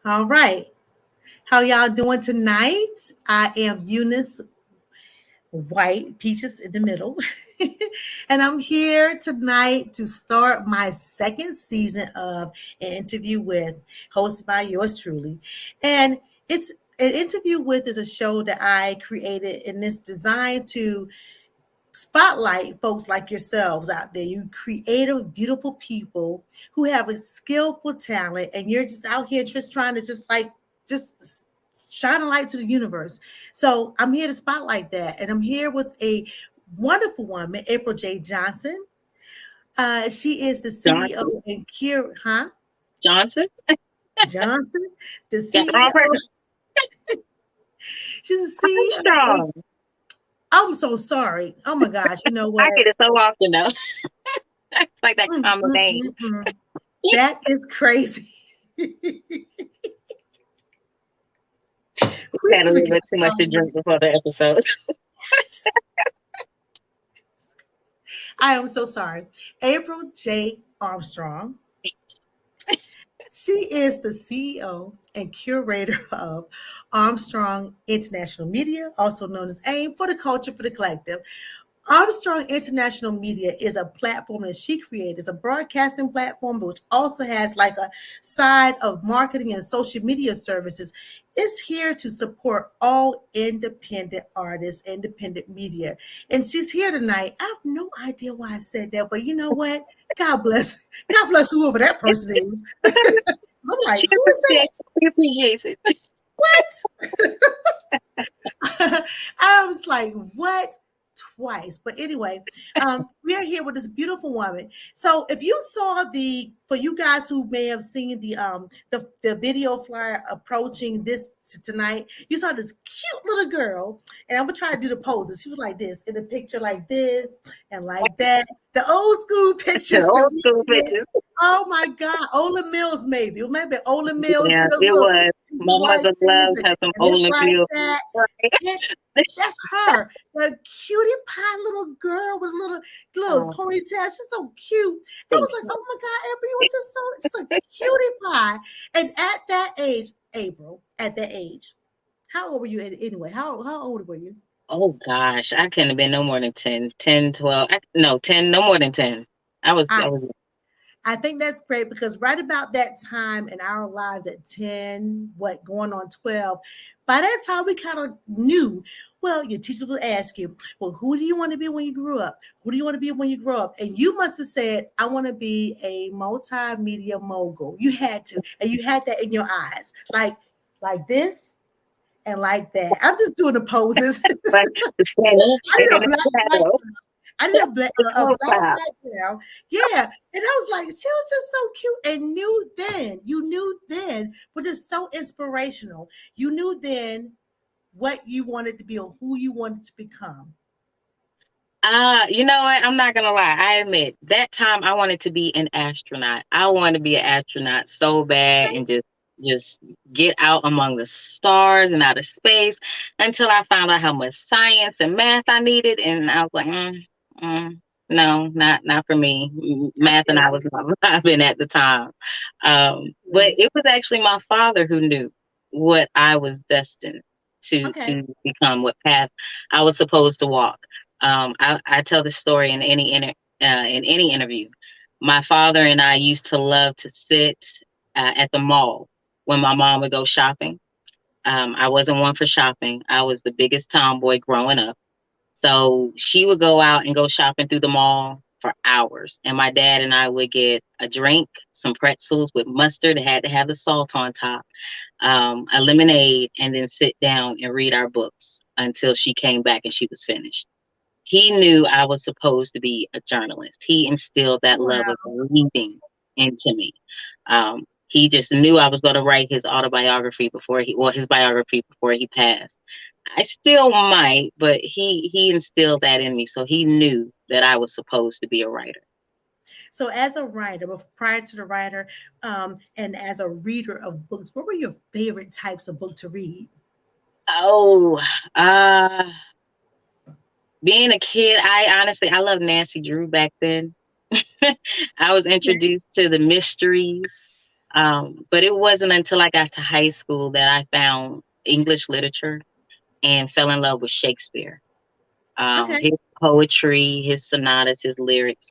All right. How y'all doing tonight? I am Eunice White, Peaches in the middle. And I'm here tonight to start my second season of An Interview With, hosted by yours truly. And it's An Interview With is a show that I created, and it's designed to spotlight folks like yourselves out there. You creative, beautiful people who have a skillful talent, and you're just out here just trying to just shine a light to the universe. So I'm here to spotlight that, and I'm here with a wonderful woman, April J. Johnson. She is the CEO Johnson. and cure, huh? Johnson. Johnson, the Got the wrong person. CEO. She's the CEO. Armstrong. I'm so sorry. Oh my gosh. You know what? I get it so often though. It's like that common name. That is crazy. Had a little bit too much to drink before the episode. I am so sorry. April J. Armstrong. She is the CEO and curator of Armstrong International Media, also known as AIM, for the culture for the collective. Armstrong International Media is a platform that she created. It's a broadcasting platform, which also has like a side of marketing and social media services. It's here to support all independent artists, independent media. And she's here tonight. I have no idea why I said that, but you know what? God bless. God bless whoever that person is. I'm like, She who is that? appreciates it. What? I was like, what? Twice. But anyway, we are here with this beautiful woman. So if you saw for you guys who may have seen the video flyer approaching this tonight, you saw this cute little girl, and I'm gonna try to do the poses. She was like this in the picture, like this and like that. The old school pictures. Oh my God, Ola Mills, maybe Ola Mills. Yeah, it was. My mother loves her some Ola Mills. That's her, the cutie pie little girl with a little ponytail. She's so cute. I was like, oh my God, April, you were just a cutie pie. And at that age, April, at that age, how old were you anyway? How old were you? Oh gosh, I couldn't have been no more than 10, 12. No, 10, no more than 10. I was I think that's great because right about that time in our lives at 10, going on 12, by that time we kind of knew, well, your teacher would ask you, well, who do you want to be when you grew up? Who do you want to be when you grow up? And you must have said, I want to be a multimedia mogul. You had to, and you had that in your eyes, like this and like that. I'm just doing the poses. I did a black background. Yeah. And I was like, she was just so cute and you knew then, which is so inspirational. You knew then what you wanted to be or who you wanted to become. You know what? I'm not gonna lie. I admit that time I wanted to be an astronaut. I wanted to be an astronaut so bad and just get out among the stars and out of space until I found out how much science and math I needed, and I was like, mm, no, not for me. I Math and feel I you. was not vibing at the time. But Really. it was actually my father who knew what I was destined Okay. to become, what path I was supposed to walk. I tell the story in any interview. My father and I used to love to sit at the mall when my mom would go shopping. I wasn't one for shopping. I was the biggest tomboy growing up. So she would go out and go shopping through the mall for hours. And my dad and I would get a drink, some pretzels with mustard. It had to have the salt on top, a lemonade, and then sit down and read our books until she came back and she was finished. He knew I was supposed to be a journalist. He instilled that love of Wow. reading into me. He just knew I was going to write his autobiography before he, or his biography before he passed. I still might, but he instilled that in me, so he knew that I was supposed to be a writer. So, as a writer, prior to the writer, and as a reader of books, what were your favorite types of book to read? Oh, uh, being a kid, I love Nancy Drew back then. I was Okay. introduced to the mysteries, but it wasn't until I got to high school that I found English literature and fell in love with Shakespeare. Okay. His poetry, his sonatas, his lyrics,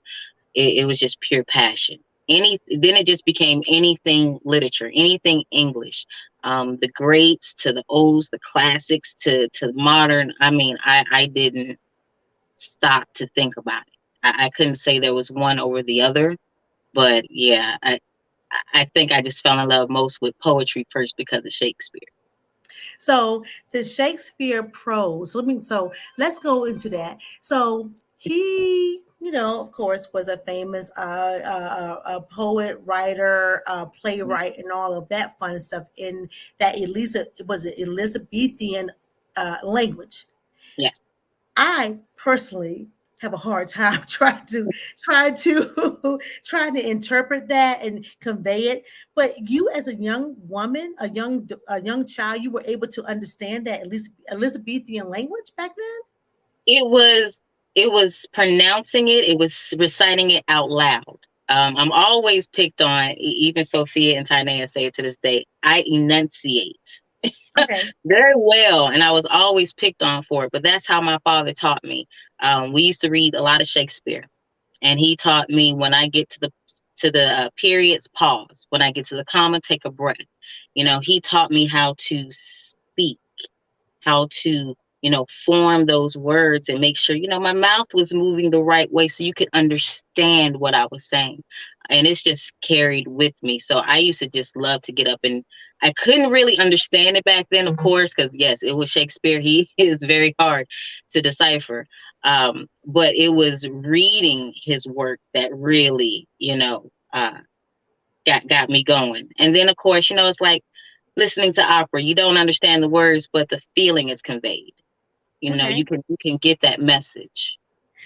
it was just pure passion. Then it just became anything literature, anything English, the greats to the olds, the classics to modern. I mean, I didn't stop to think about it. I couldn't say there was one over the other, but yeah, I think I just fell in love most with poetry first because of Shakespeare. So the Shakespeare prose. So let's go into that. So he, of course, was a famous a poet, writer, playwright, and all of that fun stuff in that Elizabethan language. Yes. I personally have a hard time trying to interpret that and convey it. But you, as a young woman, a young child, you were able to understand that at least Elizabethan language back then. It was it was pronouncing it, it was reciting it out loud. I'm always picked on, even Sophia and Tynea say it to this day. I enunciate Okay. very well, and I was always picked on for it. But that's how my father taught me. We used to read a lot of Shakespeare, and he taught me when I get to the periods, pause. When I get to the comma, take a breath. He taught me how to speak, how to form those words and make sure my mouth was moving the right way so you could understand what I was saying. And it's just carried with me. So I used to just love to get up, and I couldn't really understand it back then, of course, because yes, it was Shakespeare. He is very hard to decipher. But it was reading his work that really got me going. And then of course, it's like listening to opera. You don't understand the words, but the feeling is conveyed. You Okay. can get that message.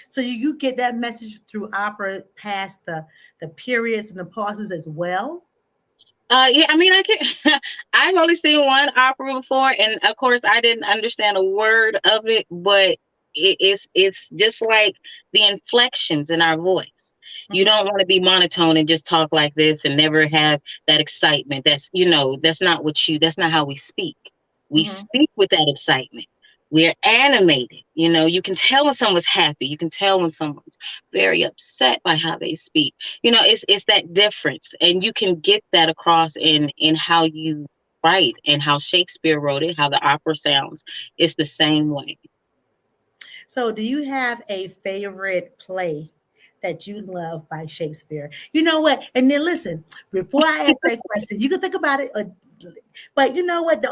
So you get that message through opera past the periods and the pauses as well. Yeah, I mean, I can. I've only seen one opera before, and of course, I didn't understand a word of it. But it's just like the inflections in our voice. You Hmm. don't want to be monotone and just talk like this and never have that excitement. That's not what you. That's not how we speak. We Hmm. speak with that excitement. We're animated. You can tell when someone's happy. You can tell when someone's very upset by how they speak. It's that difference, and you can get that across in how you write and how Shakespeare wrote it, how the opera sounds. It's the same way. So, do you have a favorite play that you love by Shakespeare? You know what? And then listen, before I ask that question, you can think about it. But you know what? The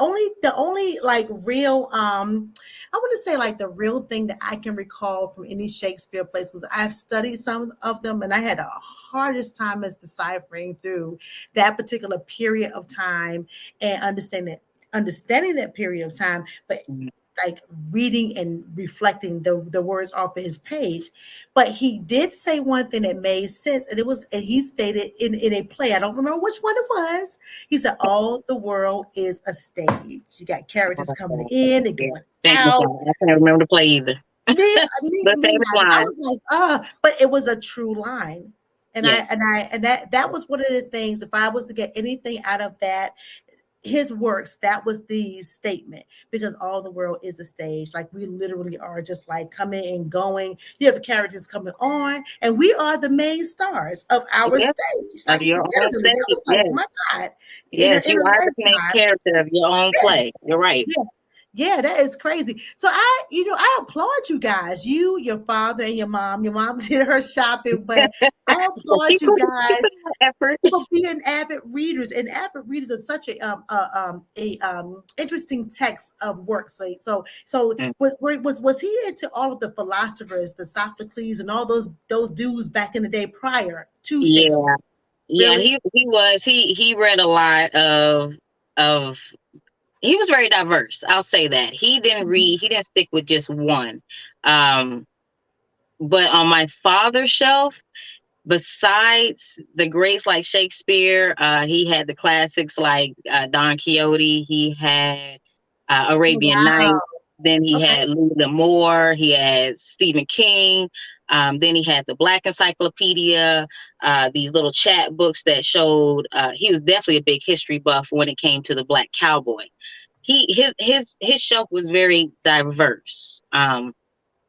only like real, I want to say like the real thing that I can recall from any Shakespeare plays, because I've studied some of them, and I had the hardest time as deciphering through that particular period of time and understanding that period of time. But like reading and reflecting the words off of his page. But he did say one thing that made sense, and it was, and he stated in a play, I don't remember which one it was. He said, all the world is a stage. You got characters coming in and Yeah. going Famous out. line. I can't remember the play either. Me But famous neither. I line. was like, but it was a true line. Yes. And that was one of the things, if I was to get anything out of that, his works, that was the statement, because all the world is a stage. Like, we literally are just like coming and going. You have characters coming on, and we are the main stars of our Yes. stage. Of Like, your own literally, I stage. was like, Yes. my God, Yes. in You a are the main lifetime. character of your own Yeah, play. You're right. yeah. Yeah, that is crazy. So I applaud you guys. You, your father, and your mom. Your mom did her shopping, but I But applaud you she guys put in her effort. for being avid readers, and avid readers of such a interesting text of work. So Mm. was he into all of the philosophers, the Sophocles, and all those dudes back in the day prior to Shakespeare? Yeah. Yeah, Really? he was. He read a lot of he was very diverse. I'll say that. Mhm. He didn't stick with just one. Um but on my father's shelf, besides the greats like Shakespeare, he had the classics like Don Quixote. He had Oh, Arabian wow. Nights. Then he Okay. had Louis L'Amour. He had Stephen King. Then he had the Black Encyclopedia. These little chat books that showed. He was definitely a big history buff when it came to the Black Cowboy. His shelf was very diverse.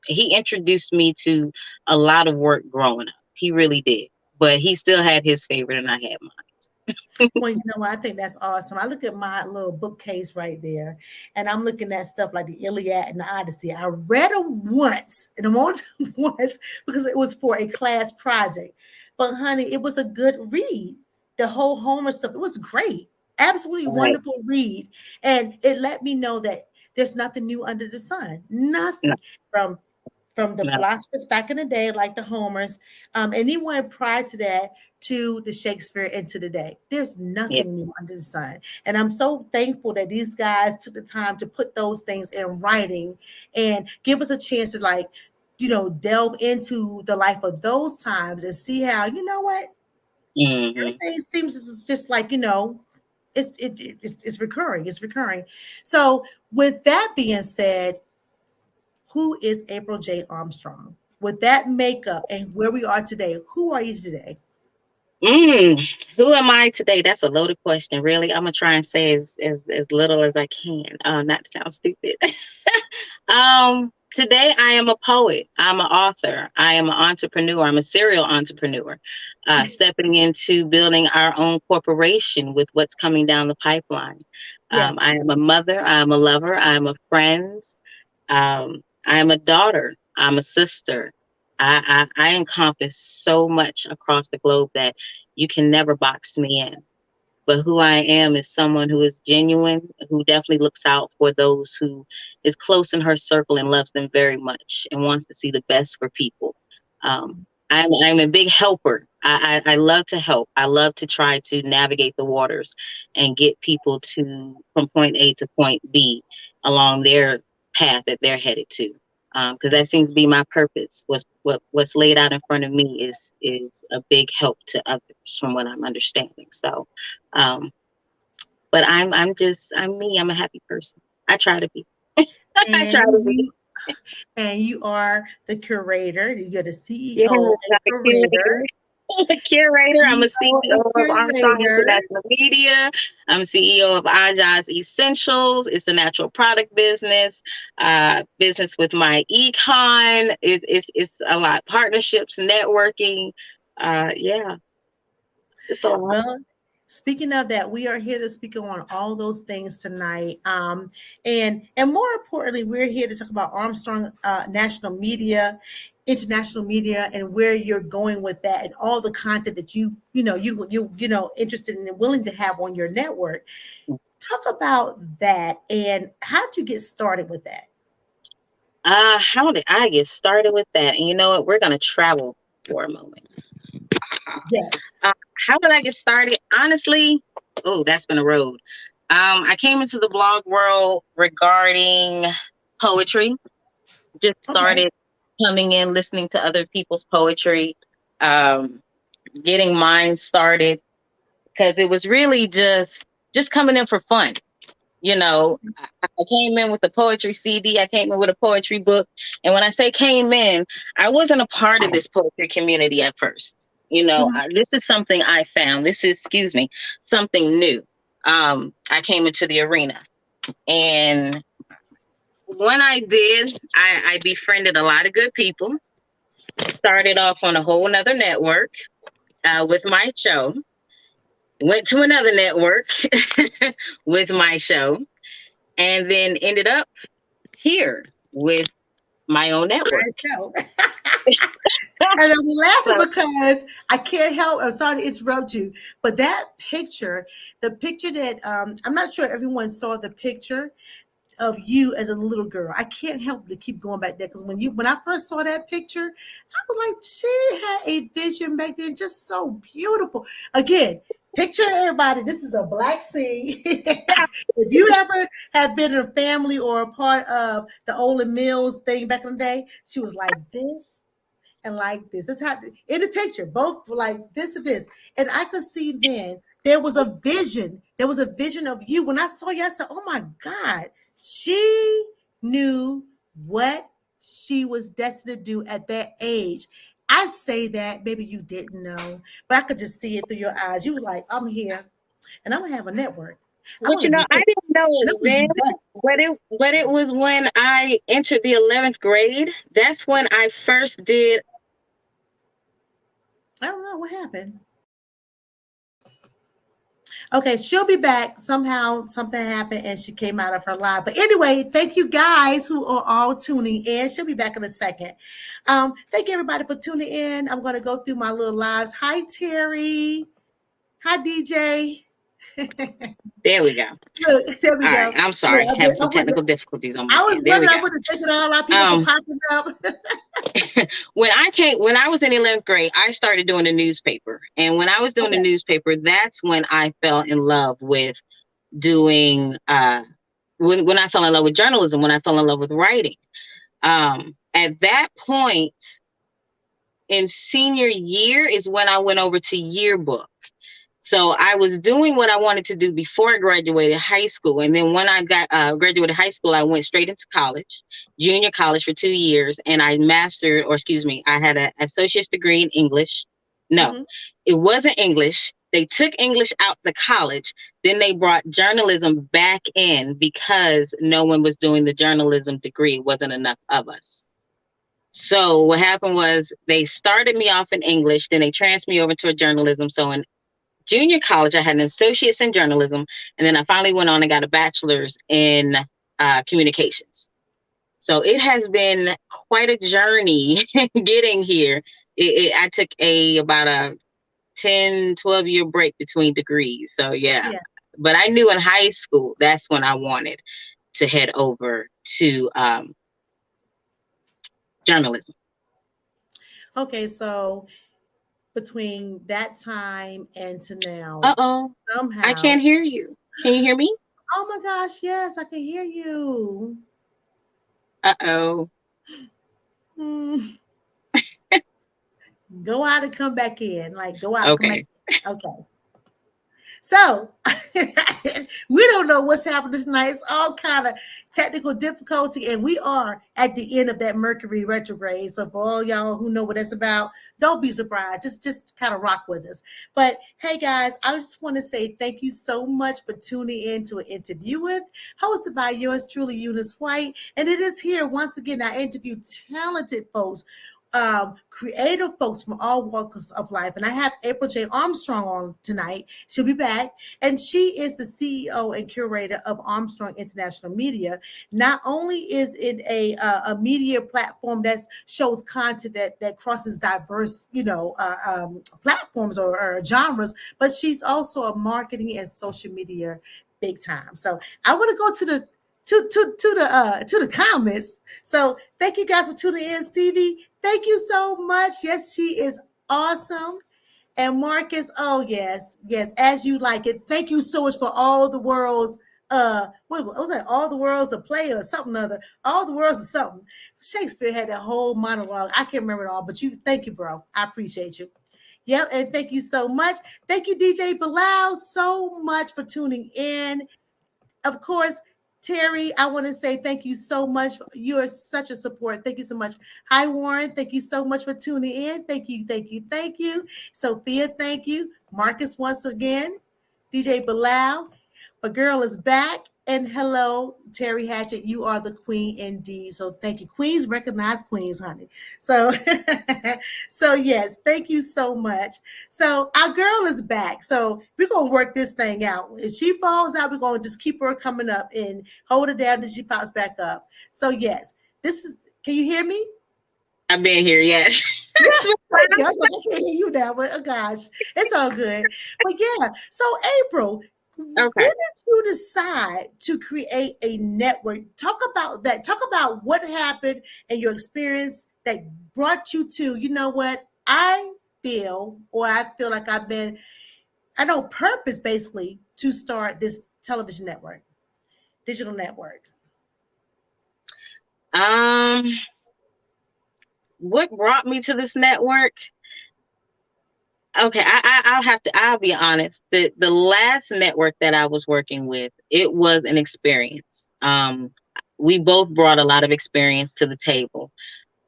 He introduced me to a lot of work growing up. He really did. But he still had his favorite and I had mine. Well, you know what? I think that's awesome. I look at my little bookcase right there, and I'm looking at stuff like the Iliad and the Odyssey. I read them once, and I'm only once because it was for a class project. But honey, it was a good read. The whole Homer stuff, it was great. Absolutely Right. wonderful read. And it let me know that there's nothing new under the sun. No, Nothing from the no. philosophers back in the day, like the Homers, anyone prior to that, to the Shakespeare and to the day. There's Yeah. nothing new under the sun. And I'm so thankful that these guys took the time to put those things in writing and give us a chance to, like, delve into the life of those times and see how, you know what, Hmm. everything seems just like, it's recurring. It's recurring. So with that being said, who is April J. Armstrong? With that makeup and where we are today, who are you today? Mm, who am I today? That's a loaded question. Really, I'm gonna try and say as little as I can. Not to sound stupid. Today I am a poet. I'm an author. I am an entrepreneur. I'm a serial entrepreneur. Stepping into building our own corporation with what's coming down the pipeline. Yeah. I am a mother. I'm a lover. I'm a friend. I am a daughter. I'm a sister. I encompass so much across the globe that you can never box me in. But who I am is someone who is genuine, who definitely looks out for those who is close in her circle and loves them very much and wants to see the best for people. Um, I'm a big helper. I love to help. I love to try to navigate the waters and get people to from point A to point B along their path that they're headed to. Because that seems to be my purpose. What's laid out in front of me is a big help to others, from what I'm understanding. So, um, but I'm me. I'm a happy person. I try to be. I try And to be. you are the curator. You're the Yes, CEO I'm and a curator. curator. I'm a curator. I'm a CEO CEO of and Armstrong curator. International Media. I'm CEO of Aja's Essentials. It's a natural product business. Business with my econ. It's a lot. Partnerships, networking. Yeah, it's a lot. Well, speaking of that, we are here to speak on all those things tonight. And more importantly, we're here to talk about Armstrong National Media, international media, and where you're going with that, and all the content that you interested in and willing to have on your network. Talk about that, and how did you get started with that? How did I get started with that? And you know what? We're gonna travel for a moment. Yes. Uh, how did I get started? Honestly, oh, that's been a road. I came into the blog world regarding. poetry. Just Okay. started coming in, listening to other people's poetry, um, getting mine started because it was really just coming in for fun. You know, I came in with a poetry CD. I came in with a poetry book, and when I say came in, I wasn't a part of this poetry community at first. You know, Mhm. this is something I found. This is, excuse me, something new. I came into the arena, and when I did, I befriended a lot of good people. Started off on a whole nother network with my show. Went to another network with my show, and then ended up here with my own network. I know. And I'm laughing So because I can't help. I'm sorry to interrupt you, but that picture, the picture that I'm not sure everyone saw the picture of you as a little girl. I can't help but keep going back there because when I first saw that picture, I was like, she had a vision back then, just so beautiful. Again, picture everybody. This is a black scene. If you ever have been in a family or a part of the Olin Mills thing back in the day, she was like this and like this. That's how in the picture, both were like this and this. And I could see then there was a vision. There was a vision of you. When I saw you, I said, oh my God, she knew what she was destined to do at that age. I say that, maybe you didn't know, but I could just see it through your eyes. You were like, I'm here and I'm gonna have a network. I but want you to know, be I big didn't know and I it want to then, be best. but it was when I entered the 11th grade. That's when I first did. I don't know what happened. Okay, she'll be back. Somehow something happened and she came out of her live. But anyway, thank you guys who are all tuning in. She'll be back in a second. Thank you everybody for tuning in. I'm gonna go through my little lives. Hi Terry. Hi DJ. There we go. Look, there we All go. right, I'm Look, sorry, having some technical difficulties on my end. There we I go. would have taken all our people for Um, popping up. when I was in 11th grade, I started doing the newspaper, and when I was doing the Okay. newspaper, that's when I fell in love with doing. When I fell in love with journalism, when I fell in love with writing. At that point in senior year is when I went over to yearbook. So I was doing what I wanted to do before I graduated high school, and then when I got graduated high school, I went straight into college, junior college for 2 years, and I mastered, or excuse me, I had an associate's degree in English. No, Hmm. it wasn't English. They took English out the college. Then they brought journalism back in because no one was doing the journalism degree. It wasn't enough of us. So what happened was they started me off in English, then they transferred me over to a journalism. So in junior college, I had an associate's in journalism, and then I finally went on and got a bachelor's in communications. So it has been quite a journey getting here. I took about a 10, 12 year break between degrees. So yeah, Yeah. but I knew in high school that's when I wanted to head over to journalism. Okay, so between that time and to now, Uh-oh, I somehow, can't hear you. Can you hear me? oh my gosh, yes, I can hear you. Uh-oh. Hmm. Go out and come back in. Like go out, come back Okay. in. Okay. So we don't know what's happening tonight. It's all kind of technical difficulty, and we are at the end of that Mercury retrograde. So for all y'all who know what that's about, don't be surprised. Just kind of rock with us. But hey guys, I just want to say thank you so much for tuning in to an interview with hosted by yours truly, Eunice White. And it is here once again. I interview talented folks, creative folks from all walks of life. And I have April J. Armstrong on tonight. She'll be back. And she is the CEO and curator of Armstrong International Media. Not only is it a media platform that shows content that crosses diverse, platforms or genres, but she's also a marketing and social media big time. So I want to go to the comments. So thank you guys for tuning in, Stevie. Thank you so much. Yes, she is awesome. And Marcus, oh yes, yes, as you like it. Thank you so much for all the world's what was that? All the world's a play or something other. All the world's is something. Shakespeare had that whole monologue. I can't remember it all, but you, thank you, bro. I appreciate you. Yep, and thank you so much. Thank you, DJ Bilal, so much for tuning in. Of course, Terry, I want to say thank you so much. You are such a support. Thank you so much. Hi, Warren. Thank you so much for tuning in. Thank you, thank you, thank you. Sophia, thank you. Marcus, once again. DJ Bilal. A girl is back. And hello, Terry Hatchett. You are the queen indeed. So thank you. Queens recognize queens, honey. So, so yes, thank you so much. So our girl is back. So we're gonna work this thing out. If she falls out, we're gonna just keep her coming up and hold her down until she pops back up. So yes, this is. Can you hear me? I've been here, yes. Yes, thank you. I was like, I can't hear you now, but oh gosh, it's all good. But yeah, so April, when Okay. did you decide to create a network? Talk about that. Talk about what happened and your experience that brought you to, you know what, I feel like I've been, I know, purpose basically to start this television network, digital network. Um, what brought me to this network? Okay, I'll be honest. The last network that I was working with, it was an experience. We both brought a lot of experience to the table.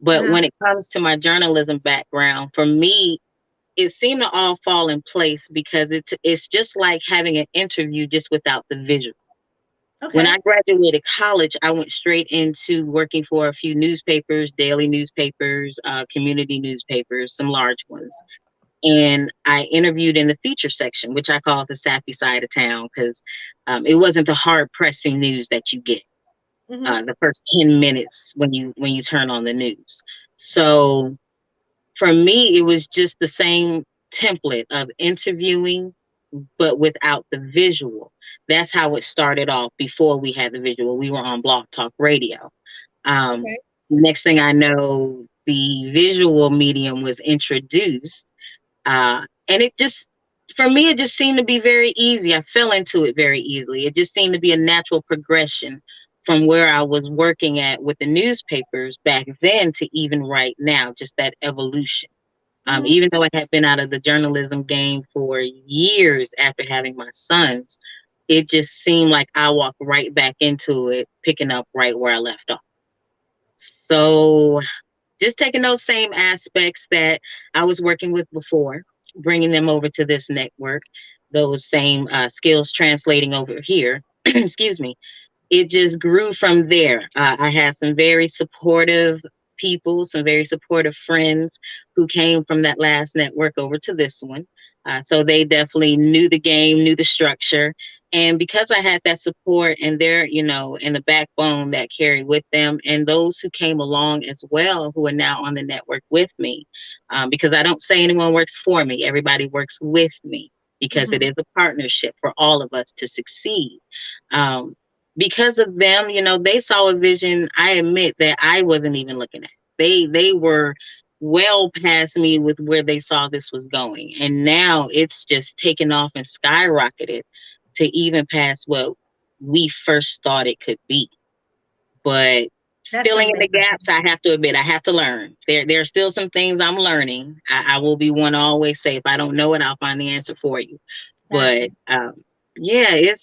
But Uh-huh. when it comes to my journalism background, for me, it seemed to all fall in place because it's just like having an interview just without the visual. When Okay. I graduated college, I went straight into working for a few newspapers, daily newspapers, community newspapers, some large ones. And I interviewed in the feature section, which I call the sappy side of town, because it wasn't the hard pressing news that you get Mm-hmm. the first 10 minutes when you turn on the news. So for me, it was just the same template of interviewing, but without the visual. That's how it started off before we had the visual. We were on Blog Talk Radio. Um, Okay. Next thing I know, the visual medium was introduced. And it just, for me, it just seemed to be very easy. I fell into it very easily. It just seemed to be a natural progression from where I was working at with the newspapers back then to even right now, just that evolution. Mm-hmm. Even though I had been out of the journalism game for years after having my sons, it just seemed like I walked right back into it, picking up right where I left off. So just taking those same aspects that I was working with before, bringing them over to this network, those same skills translating over here. Excuse me, it just grew from there. I had some very supportive people, some very supportive friends who came from that last network over to this one. So they definitely knew the game, knew the structure. And because I had that support and their, and the backbone that carried with them, and those who came along as well, who are now on the network with me, because I don't say anyone works for me, everybody works with me because it Mm-hmm. is a partnership for all of us to succeed. Um, because of them, they saw a vision I admit that I wasn't even looking at. They were well past me with where they saw this was going. And now it's just taken off and skyrocketed to even past what we first thought it could be. But That's filling in the amazing. gaps, I have to admit, I have to learn. There are still some things I'm learning. I will be one to always say, if I don't know it, I'll find the answer for you. Gotcha. But yeah,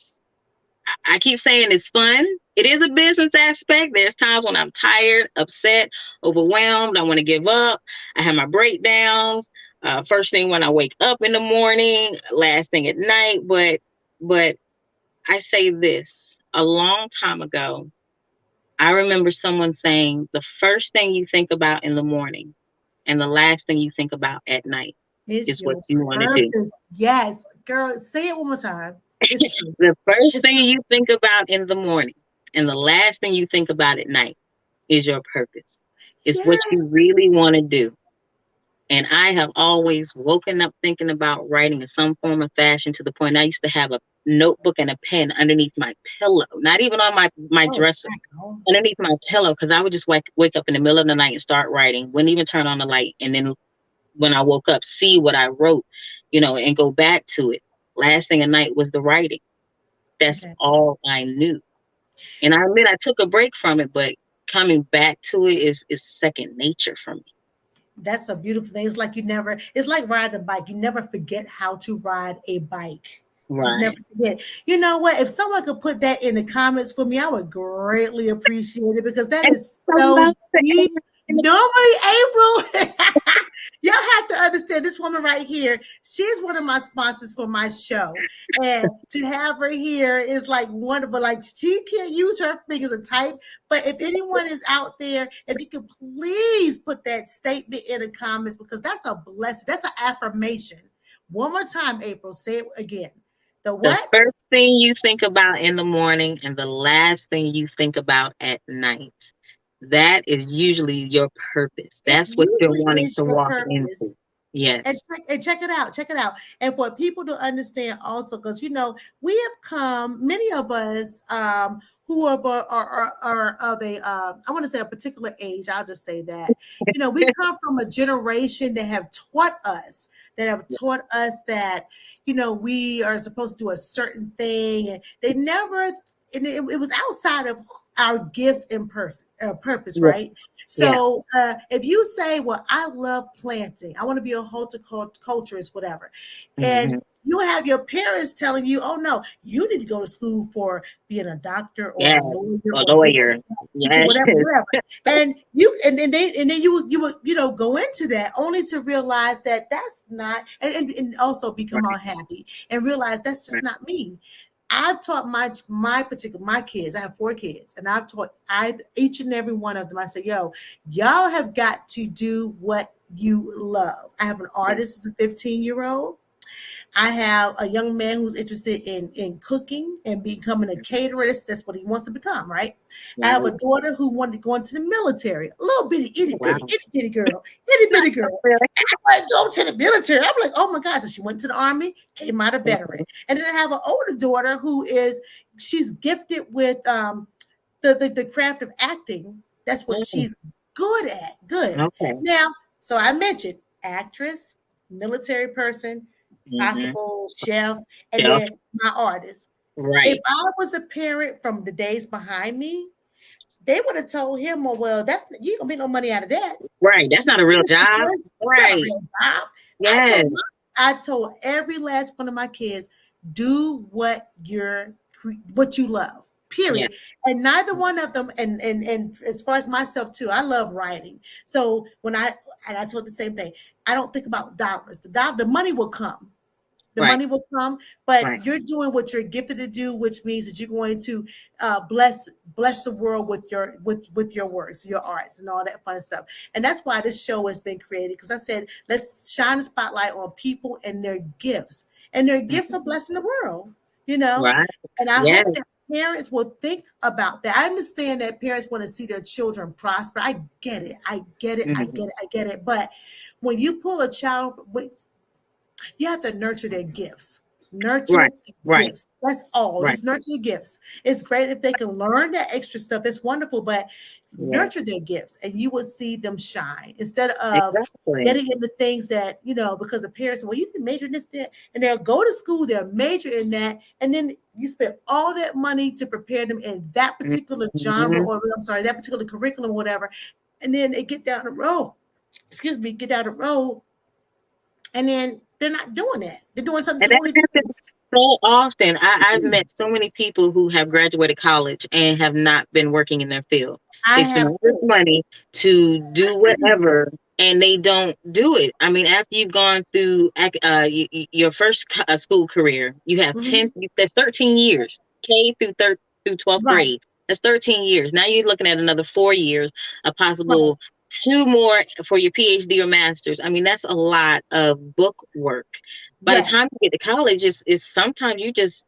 I keep saying it's fun. It is a business aspect. There's times when I'm tired, upset, overwhelmed. I want to give up. I have my breakdowns. First thing when I wake up in the morning, last thing at night. But I say this a long time ago. I remember someone saying the first thing you think about in the morning and the last thing you think about at night It's is what your you want to do. purpose. Yes, girl, say it one more time. It's true. The first It's thing you think about in the morning and the last thing you think about at night is your purpose. It's what you yes. really want to do. And I have always woken up thinking about writing in some form of fashion to the point I used to have a notebook and a pen underneath my pillow, not even on my Oh, dresser, wow. underneath my pillow, because I would just wake up in the middle of the night and start writing, wouldn't even turn on the light. And then when I woke up, see what I wrote, and go back to it. Last thing at night was the writing. That's Okay. all I knew. And I admit I took a break from it, but coming back to it is second nature for me. That's a beautiful thing. It's like you never, it's like riding a bike. You never forget how to ride a bike. Just never Right. forget. You know what? If someone could put that in the comments for me, I would greatly appreciate it because that And is I so love the deep. air in the Normally, April, y'all have to understand this woman right here. She's one of my sponsors for my show. And to have her here is like wonderful. Like she can't use her fingers to type, but if anyone is out there, if you could please put that statement in the comments because that's a blessing. That's an affirmation. One more time, April. Say it again. The the what? first thing you think about in the morning and the last thing you think about at night. That is usually your purpose. It That's what you're usually wanting is to your walk purpose. into. Yes. And check it out, check it out. And for people to understand also, because you know, we have come, many of us who are of a I want to say a particular age, I'll just say that. You know, we come from a generation that have taught us, that, you know, we are supposed to do a certain thing, and they never, and it was outside of our gifts and purpose, Yeah. right? Yeah. So if you say, "Well, I love planting. I want to be a horticulturist, whatever," and Hmm. you have your parents telling you, "Oh no, you need to go to school for being a doctor or a Yes. lawyer A or this, lawyer. teacher, Yes. whatever, whatever," and you and then you would go into that only to realize that that's not, and also become Right. unhappy and realize that's just Right. not me. I've taught my kids. I have 4 kids, and I've taught I each and every one of them. I say, "Yo, y'all have got to do what you love." I have an Yeah. artist, is a 15-year-old. I have a young man who's interested in cooking and becoming a caterer. That's what he wants to become, right? I have a Right. daughter who wanted to go into the military, a little bitty, Wow. itty bitty girl, itty bitty girl. Really? And I want to go to the military. I'm like, oh my God. So she went to the army, came out a veteran. Mhm. And then I have an older daughter she's gifted with the craft of acting. That's what Mm. she's good at. Good. Okay. Now, so I mentioned actress, military person, Hmm. possible chef, and Yeah. then my artist. If Right. I was a parent from the days behind me, they would have told him, "Well, that's you ain't gonna make no money out of that. Right. That's not a real job. It's not a Right. real job." I Yes. told I told every last one of my kids, do what you love. Yeah. Period. And neither one of them, and as far as myself too, I love writing. So I told the same thing. I don't think about dollars. The money will come. The Right. money will come, but Right. you're doing what you're gifted to do, which means that you're going to bless the world with your works, your arts, and all that fun stuff. And that's why this show has been created. Because I said, let's shine a spotlight on people and their gifts are Mhm. blessing the world. You know, Right. and I Yes. hope that parents will think about that. I understand that parents want to see their children prosper. I get it. I get it. I Hmm. get it. I get it. But when you pull a child, you have to nurture their gifts. Right. Nurture Right. gifts. That's all. Right. Just nurture the gifts. It's great if they can learn that extra stuff. That's wonderful, but Yeah. nurture their gifts and you will see them shine instead of Exactly. getting into things that, because the parents, well, you can major in this, that, and they'll go to school, they'll major in that, and then you spend all that money to prepare them in that particular genre, Hmm. or I'm sorry, that particular curriculum, whatever. And then they get down the road, get down the road, and then they're not doing that. They're doing something And that totally different. happens so often. I've met so many people who have graduated college and have not been working in their field. I They spend have all this too. money to do whatever, and they don't do it. I mean, after you've gone through your first school career, you have Mhm. 10. There's 13 years, K through 12th Right, grade. That's 13 years. Now you're looking at another 4 years, a right. possible two more for your PhD or master's. I mean, that's a lot of book work. By the time Yes. you get to college, it's sometimes you just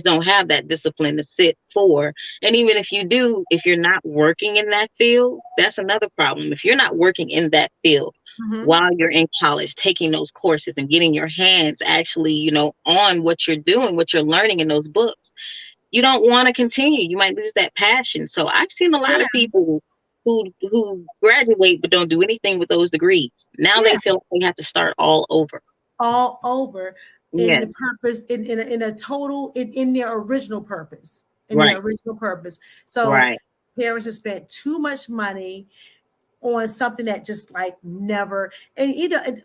don't have that discipline to sit for. And even if you do, if you're not working in that field, that's another problem. If you're not working in that field Mhm. while you're in college, taking those courses and getting your hands actually, on what you're doing, what you're learning in those books, you don't want to continue. You might lose that passion. So I've seen a lot Yeah, of people who graduate but don't do anything with those degrees. Now they yeah. feel like they have to start all over. All over. in the Yes. purpose in a total in their original purpose, in their Right. original purpose. So Right. parents have spent too much money on something that just like never. And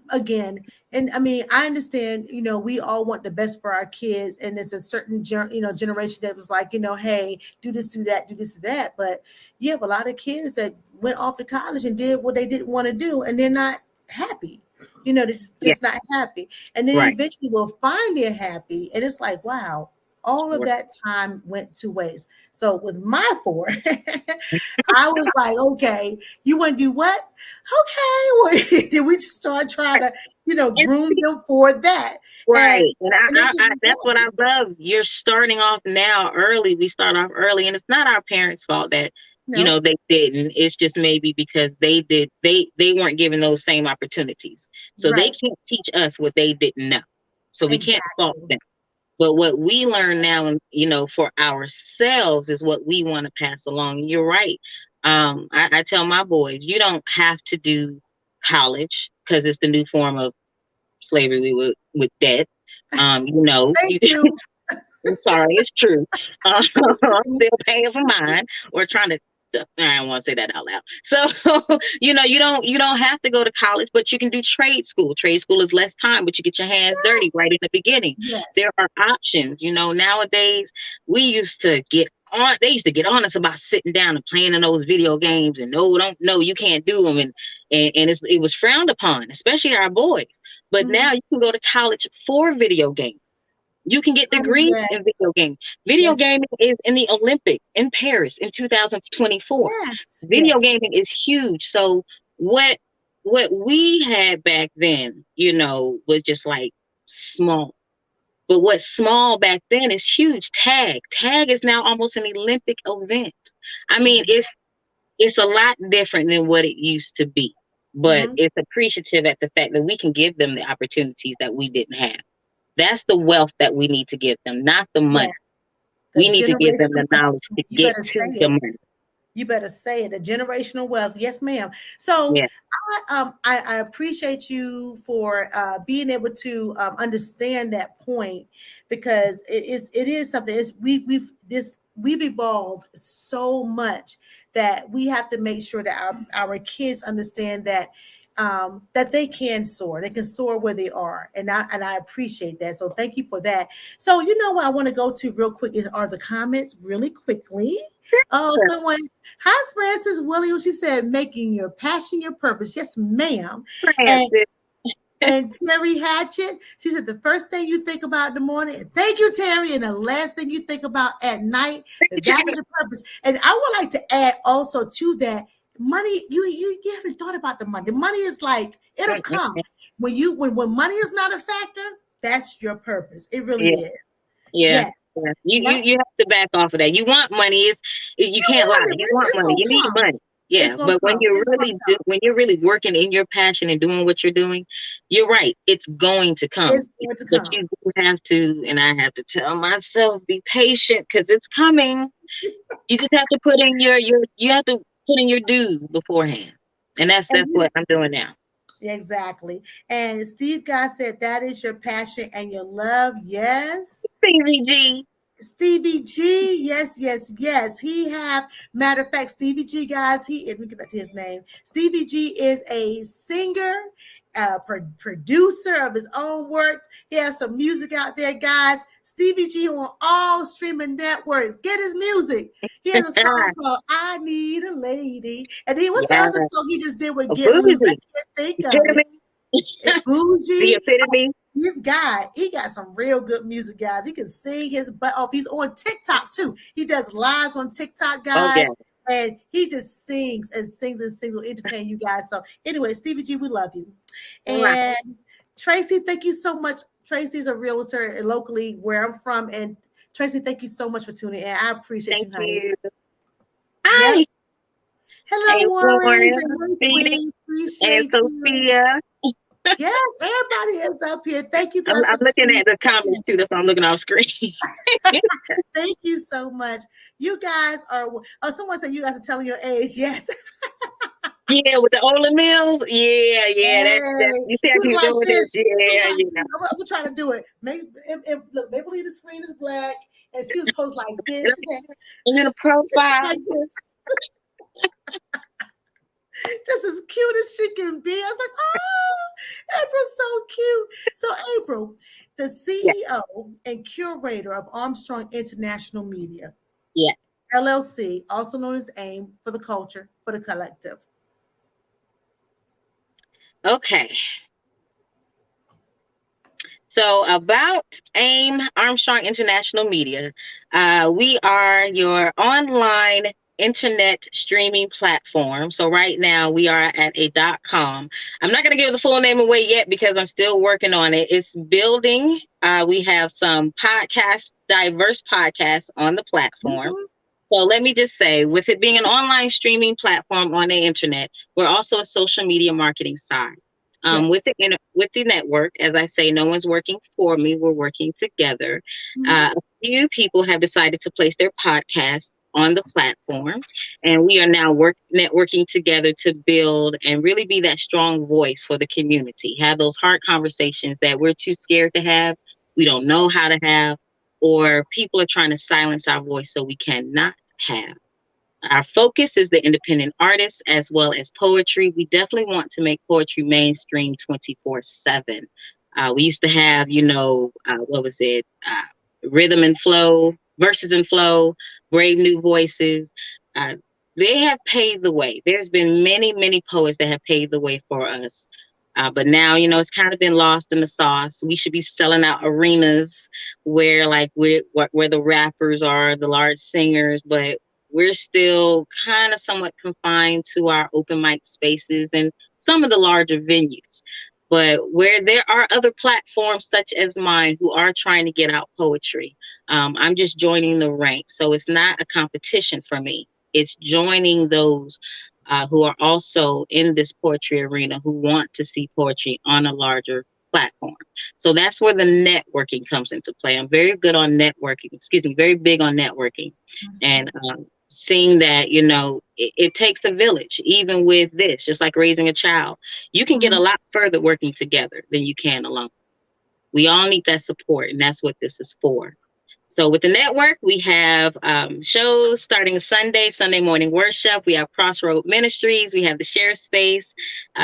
again, and I mean, I understand, we all want the best for our kids, and there's a certain generation that was like, hey, do this, do that, do this, do that. But you have a lot of kids that went off to college and did what they didn't want to do, and they're not happy. They're Yeah. just not happy. And then Right. eventually we'll find they're happy, and it's like, wow, all of Right. that time went to waste. So with my four, I was like, okay, you want to do what? Okay. Well, then we just start trying to, And groom them for that. And right. And and they just that's what love I it. love. You're starting off now early. We start off early, and it's not our parents' fault that, No, they didn't. It's just maybe because they weren't given those same opportunities. So they right. can't teach us what they didn't know. So we can't fault Exactly. them. But what we learn now, and for ourselves, is what we want to pass along. And you're right. I tell my boys, you don't have to do college because it's the new form of slavery with debt. Thank You you. I'm sorry, it's true. It's I'm true. still paying for mine or trying to. I don't want to say that out loud. So, you don't have to go to college, but you can do trade school. Trade school is less time, but you get your hands dirty Yes. right in the beginning. Yes. There are options. Nowadays we used to get on. They used to get on us about sitting down and playing in those video games, and no, don't no, you can't do them, and it was frowned upon, especially our boys. But Mhm. now you can go to college for video games. You can get Oh, degrees in yes. video games. Video Yes. gaming is in the Olympics in Paris in 2024. Yes. Video Yes. gaming is huge. So what what we had back then, was just like small. But what's small back then is huge. Tag is now almost an Olympic event. I mean, Mhm. it's a lot different than what it used to be. But Mhm. it's appreciative at the fact that we can give them the opportunities that we didn't have. That's the wealth that we need to give them, not the money. Yes. The We need to give them generational the wealth. knowledge to You get better to say the it. money. You better say it. The generational wealth. Yes, ma'am. So Yeah. I appreciate you for being able to understand that point, because it is something. We've evolved so much that we have to make sure that our kids understand that they can soar. They can soar where they are, and I appreciate that. So thank you for that. So what I want to go to real quick are the comments really quickly. Oh, someone. Hi, Francis Williams. She said, "Making your passion your purpose." Yes, ma'am. And Francis. and Terry Hatchett, she said, "The first thing you think about in the morning." Thank you, Terry. And the last thing you think about at night, that is your purpose. And I would like to add also to that, money. You haven't thought about the money. The money is like it'll come when money is not a factor. That's your purpose. It really Yeah, is. yeah, Yes. yeah. You, Yep. you you have to back off of that. You want money. You You can't lie. want it. You want It's money. gonna You need come. money. It's Yeah, gonna but come. It's gonna come. when you're really working in your passion and doing what you're doing, you're right. It's going to come. It's going to But come. you do have to, and I have to tell myself, be patient because it's coming. You just have to put in you have to put in your dues beforehand. And that's And that's what I'm doing now. exactly. And Steve Guy said that is your passion and your love. Yes. CVG. Stevie G, yes, yes, yes. He have matter of fact, Stevie G, guys. Let me get back to his name. Stevie G is a singer, producer of his own works. He has some music out there, guys. Stevie G on all streaming networks. Get his music. He has a song called "I Need a Lady," and what's the Yeah. other song he just did with A Get Loose? I bougie. can't think of it. Epitome. The Bougie. epitome. He got some real good music, guys. He can sing his butt off. He's on TikTok too. He does lives on TikTok, Oh guys. yeah. And he just sings and sings and sings, will entertain you guys. So anyway, Stevie G, we love you. All right. And Tracy, thank you so much. Tracy's a realtor locally where I'm from. And Tracy, thank you so much for tuning in. I appreciate Thank you, honey. you. Yep. Hi. Hello, Hey, Warren. Warren, Phoenix, We and appreciate you. Sophia. Yes, everybody is up here. Thank you I'm, guys I'm for looking tuning at the in. comments too. That's why I'm looking off screen. Thank you so much. You guys are, oh, someone said you guys are telling your age. Yes. Yeah, with the Ola Mills. Yeah, yeah. That Hey, you see how he was she's like doing this. this. He was Yeah, like, yeah. I'm gonna try to do it. Look, Maybelline the screen is black, and she was posed like And this. She said, and then a profile. like this, just as cute as she can be. I was like, oh, April's so cute. So, April, the Yeah, CEO and curator of Armstrong International Media, yeah. LLC, also known as AIM for the culture, for the collective. Okay. So about AIM, Armstrong International Media, we are your online internet streaming platform. So right now we are at a .com. I'm not going to give the full name away yet because I'm still working on it. It's building. We have some podcasts, diverse podcasts on the platform. Mhm, So let me just say, with it being an online streaming platform on the internet, we're also a social media marketing side. With yes. with the network, as I say, no one's working for me. We're working together. Mhm, A few people have decided to place their podcast on the platform, and we are now networking together to build and really be that strong voice for the community. Have those hard conversations that we're too scared to have, we don't know how to have, or people are trying to silence our voice so we cannot have. Our focus is the independent artists as well as poetry. We definitely want to make poetry mainstream 24/7. We used to have, what was it? Rhythm and flow, verses and flow, brave new voices. Uh, they have paved the way. There's been many, many poets that have paved the way for us. But now, it's kind of been lost in the sauce. We should be selling out arenas where, like, where the rappers are, the large singers, but we're still kind of somewhat confined to our open mic spaces and some of the larger venues. But where there are other platforms such as mine who are trying to get out poetry, I'm just joining the ranks. So it's not a competition for me. It's joining those who are also in this poetry arena who want to see poetry on a larger platform. So that's where the networking comes into play. I'm very good on networking, excuse me, very big on networking. And seeing that, it takes a village, even with this, just like raising a child. You can get a mhm. lot further working together than you can alone. We all need that support, and that's what this is for. So with the network, we have shows starting Sunday morning worship. We have Crossroad Ministries. We have the Share Space.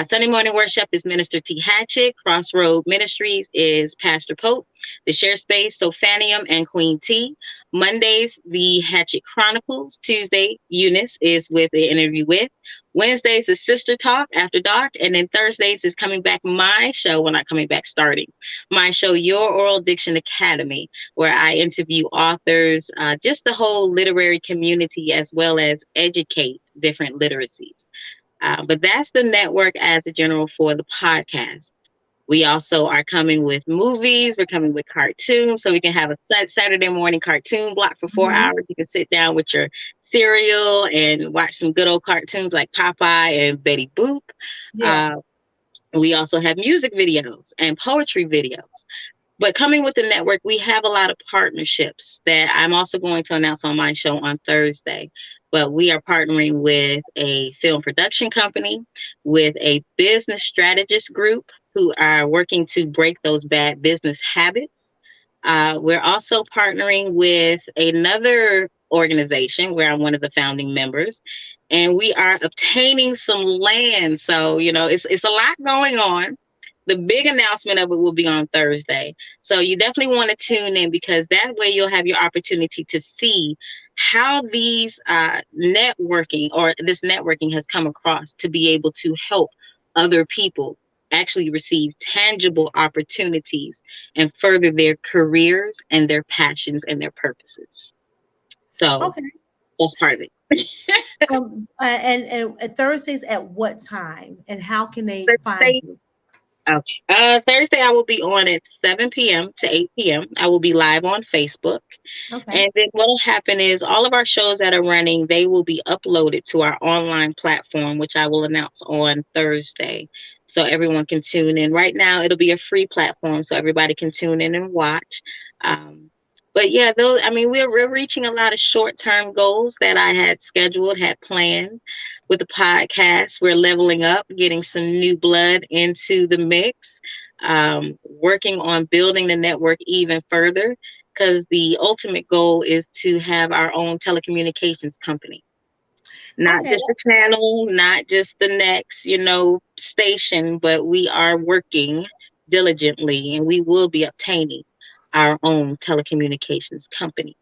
Sunday morning worship is Minister T. Hatchett. Crossroad Ministries is Pastor Pope. The Share Space, Sophanium and Queen T. Mondays, the Hatchet Chronicles. Tuesday, Eunice is with the interview with. Wednesdays is Sister Talk after dark. And then Thursdays is coming back my show. Well, not coming back, starting my show, Your Oral Diction Academy, where I interview authors, just the whole literary community, as well as educate different literacies. But that's the network as a general for the podcast. We also are coming with movies. We're coming with cartoons. So we can have a Saturday morning cartoon block for 4 hours. You can sit down with your cereal and watch some good old cartoons like Popeye and Betty Boop. Yeah. Uh, we also have music videos and poetry videos. But coming with the network, we have a lot of partnerships that I'm also going to announce on my show on Thursday. But we are partnering with a film production company, with a business strategist group who are working to break those bad business habits. We're also partnering with another organization where I'm one of the founding members, and we are obtaining some land. So, it's a lot going on. The big announcement of it will be on Thursday. So you definitely want to tune in because that way you'll have your opportunity to see how these networking or this networking has come across to be able to help other people actually receive tangible opportunities and further their careers and their passions and their purposes. So Okay. that's part of it. And Thursdays at what time, and how can they find Thursday, you? okay. Thursday I will be on at 7 p.m. to 8 p.m. I will be live on Facebook. Okay. And then what will happen is all of our shows that are running, they will be uploaded to our online platform, which I will announce on Thursday. So everyone can tune in. Right now, it'll be a free platform, so everybody can tune in and watch. Um, but yeah, we're reaching a lot of short term goals that I had scheduled, had planned. with the podcast. We're leveling up, getting some new blood into the mix, working on building the network even further because the ultimate goal is to have our own telecommunications company. Not Okay. just a channel, not just the next, station, but we are working diligently and we will be obtaining our own telecommunications company.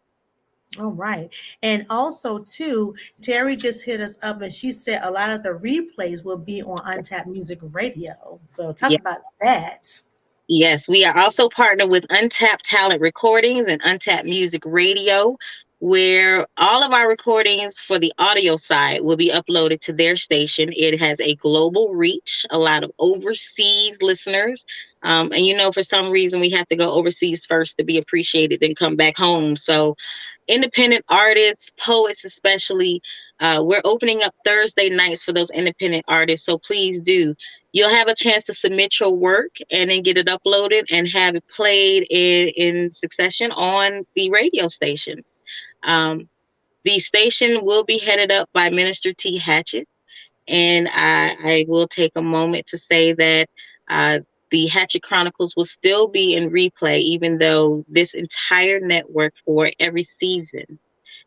All right. And also, too, Terry just hit us up and she said a lot of the replays will be on Untapped Music Radio. So talk about that. Yes, we are also partnered with Untapped Talent Recordings and Untapped Music Radio, where all of our recordings for the audio side will be uploaded to their station. It has a global reach, a lot of overseas listeners. And for some reason, we have to go overseas first to be appreciated, then come back home. So independent artists, poets especially. We're opening up Thursday nights for those independent artists. So please do. You'll have a chance to submit your work and then get it uploaded and have it played in succession on the radio station. Um, the station will be headed up by Minister T. Hatchett. And I will take a moment to say that the Hatchet Chronicles will still be in replay, even though this entire network for every season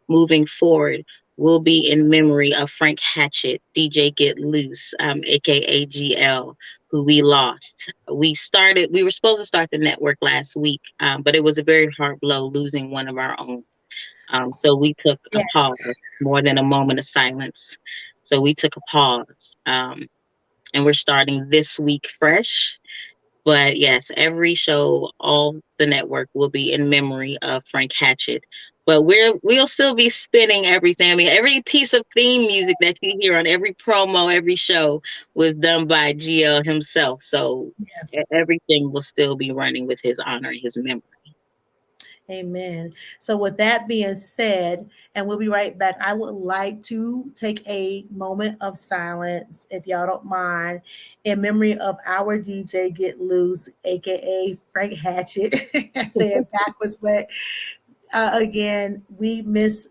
moving forward will be in memory of Frank Hatchett, DJ Get Loose, aka GL, who we lost. We were supposed to start the network last week, but it was a very hard blow losing one of our own. So we took a Yes. pause, more than a moment of silence. So we took a pause, and we're starting this week fresh. But yes, every show, all the network will be in memory of Frank Hatchett. But we'll still be spinning everything. I mean, every piece of theme music that you hear on every promo, every show was done by GL himself. So Yes. everything will still be running with his honor and his memory. Amen. So, with that being said, and we'll be right back, I would like to take a moment of silence, if y'all don't mind, in memory of our DJ Get Loose, aka Frank Hatchett. I say it backwards, but again, we miss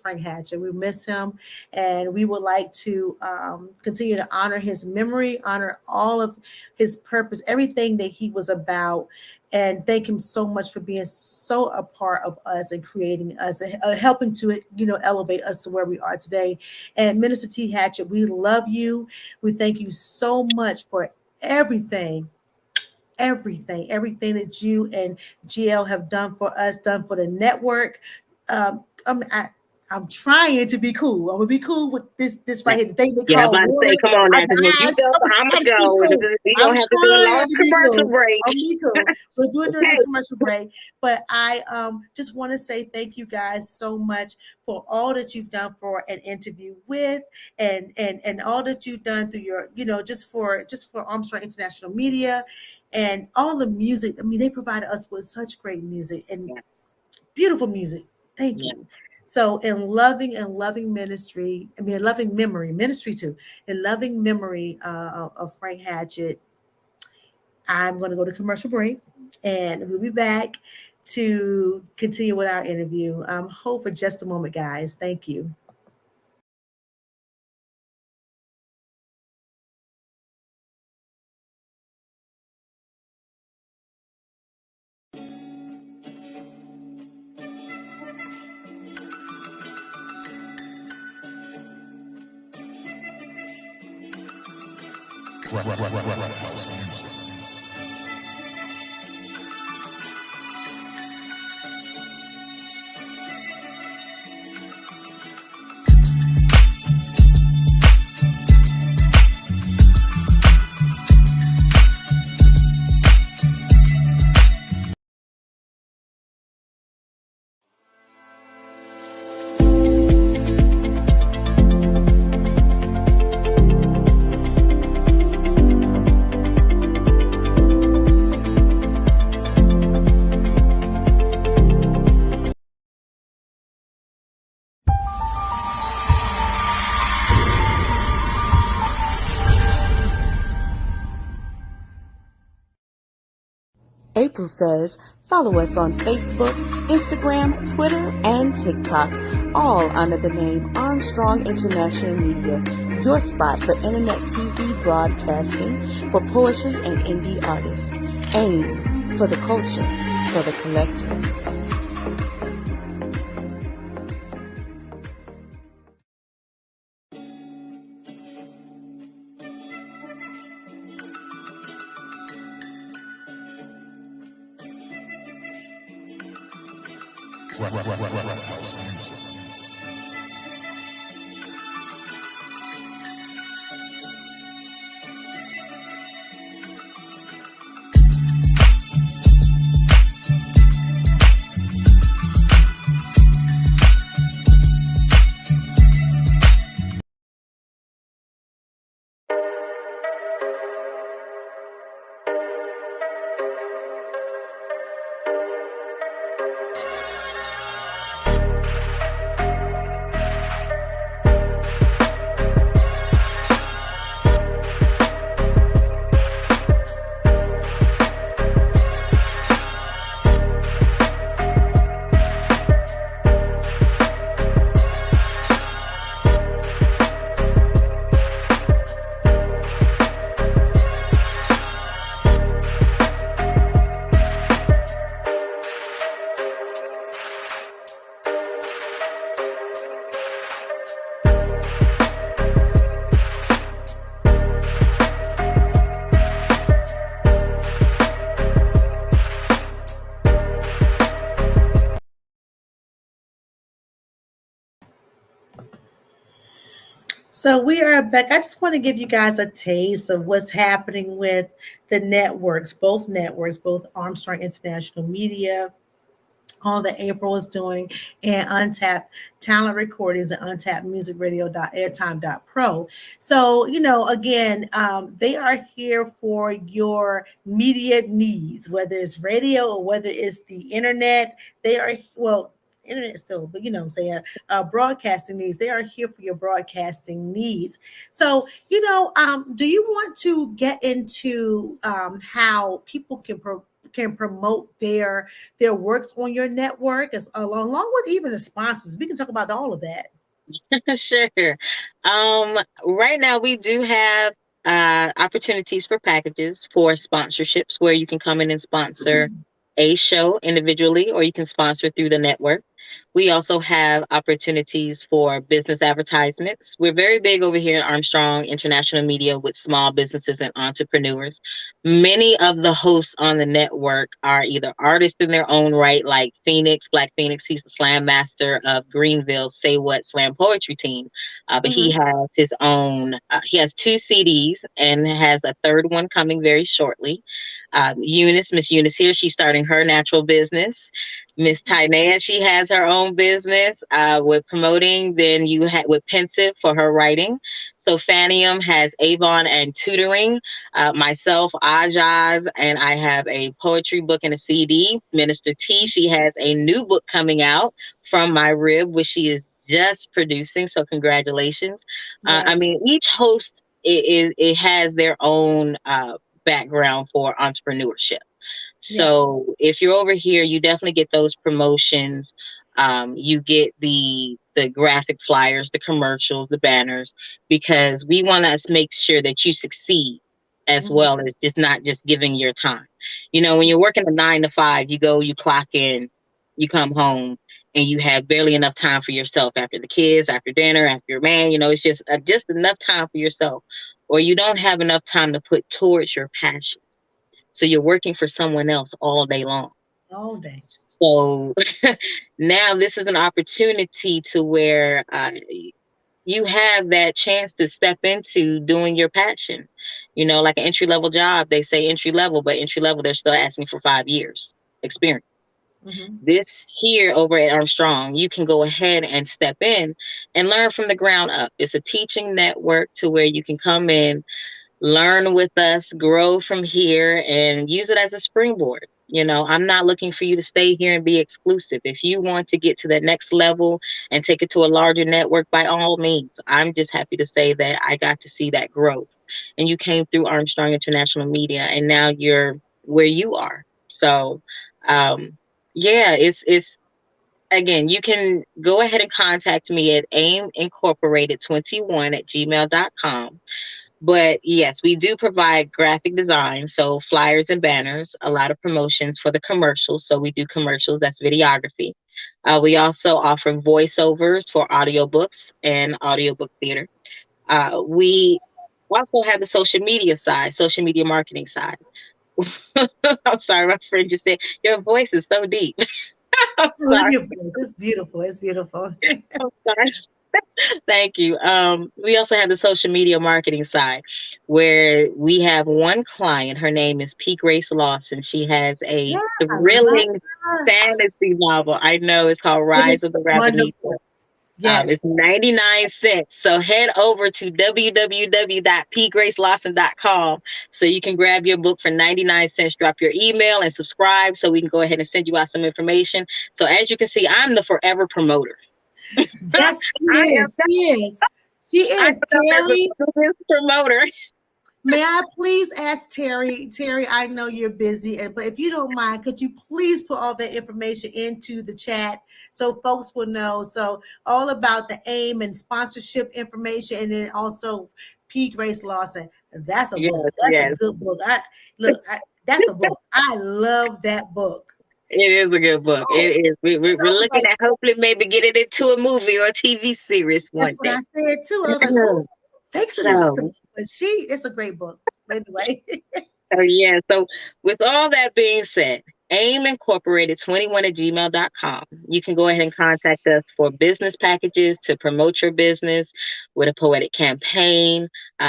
Frank Hatcher. We miss him, and we would like to continue to honor his memory, honor all of his purpose, everything that he was about, and thank him so much for being so a part of us and creating us, helping to elevate us to where we are today. And Minister T. Hatchett, we love you. We thank you so much for everything everything that you and GL have done for us, done for the network. I'm trying to be cool. I'm gonna be cool with this right here. The thing they Yeah, I'm call about to say, woman, come on our now, because when you guys. go, I'm I'm going trying to to be go. cool. We're I'm going to have to do a long trying to be commercial cool. break. I'm be cool. We'll do it during Okay. the commercial break. But I just want to say thank you guys so much for all that you've done for an interview with, and all that you've done through your just for Armstrong International Media and all the music. I mean, they provided us with such great music and Yes. beautiful music. Thank Yes. you. So, in loving ministry, I mean, loving memory, ministry too, in loving memory of Frank Hatchett, I'm going to go to commercial break and we'll be back to continue with our interview. Hold for just a moment, guys. Thank you. April says, follow us on Facebook, Instagram, Twitter, and TikTok, all under the name Armstrong International Media, your spot for internet TV broadcasting for poetry and indie artists. AIM for the culture, for the collective. So we are back. I just want to give you guys a taste of what's happening with the networks, both Armstrong International Media, all that April is doing, and Untapped Talent Recordings and Untapped Music Radio Airtime.pro. So, again, they are here for your media needs, whether it's radio or whether it's the internet. They are, well, internet still, but what I'm saying, broadcasting needs. They are here for your broadcasting needs. So, do you want to get into how people can promote their works on your network, as along with even the sponsors? We can talk about all of that. Sure. Right now we do have opportunities for packages for sponsorships where you can come in and sponsor a show individually, or you can sponsor through the network. We also have opportunities for business advertisements. We're very big over here at Armstrong International Media with small businesses and entrepreneurs. Many of the hosts on the network are either artists in their own right, like Phoenix, Black Phoenix. He's the slam master of Greenville Say What Slam Poetry Team. But he Mm-hmm. has his own, he has two CDs and has a third one coming very shortly. Miss Eunice here, she's starting her natural business. Miss Tynea, she has her own business with promoting. Then you had with Pensive for her writing. So Fanium has Avon and tutoring. Myself, Ajaz, and I have a poetry book and a CD. Minister T, she has a new book coming out from my rib, which she is just producing. So congratulations. I Yes. mean, each host it has their own background for entrepreneurship. Yes. So if you're over here, you definitely get those promotions. You get the graphic flyers, the commercials, the banners, because we want to make sure that you succeed as Mm-hmm. well as just not just giving your time. When you're working a 9 to 5, you go, you clock in, you come home, and you have barely enough time for yourself after the kids, after dinner, after your man. It's just enough time for yourself, or you don't have enough time to put towards your passion. So you're working for someone else all day long. All day. So now this is an opportunity to where you have that chance to step into doing your passion. Like an entry level job, they say entry level, but entry level, they're still asking for 5 years experience. Mm-hmm. This here over at Armstrong, you can go ahead and step in and learn from the ground up. It's a teaching network to where you can come in, learn with us, grow from here, and use it as a springboard. I'm not looking for you to stay here and be exclusive. If you want to get to that next level and take it to a larger network, by all means. I'm just happy to say that I got to see that growth. And you came through Armstrong International Media, and now you're where you are. So, um, yeah, it's again, you can go ahead and contact me at aimincorporated21 at gmail.com. But yes, we do provide graphic design, so flyers and banners, a lot of promotions for the commercials. So we do commercials, that's videography. We also offer voiceovers for audiobooks and audiobook theater. We also have the social media side, social media marketing side. I'm sorry, my friend just said, your voice is so deep. I'm I love sorry. your voice. It's beautiful. It's beautiful. I'm sorry. Thank you. We also have the social media marketing side where we have one client. Her name is P. Grace Lawson. She has Yeah, a I love thrilling her. fantasy novel. I know it's called It Rise is of the Ravenisha. wonderful. It's Yes. 99 cents. So head over to www.pgracelawson.com so you can grab your book for 99 cents. Drop your email and subscribe so we can go ahead and send you out some information. So as you can see, I'm the forever promoter. Yes, she I am is. She is. She I is. am the Terry, biggest promoter. may I please ask Terry? Terry, I know you're busy, but if you don't mind, could you please put all that information into the chat so folks will know? So all about the aim and sponsorship information, and then also P. Grace Lawson. That's a Yes, book. That's a yes. good book. That's a book. I love that book. It is a good book. Oh, It is. We're so looking like at hopefully maybe get it into a movie or a TV series that's one what I day. said too. I was like, who thinks of this stuff? So But it's a great book. Anyway. Oh, yeah. So, with all that being said, AIM Incorporated 21 at gmail.com. You can go ahead and contact us for business packages to promote your business with a poetic campaign,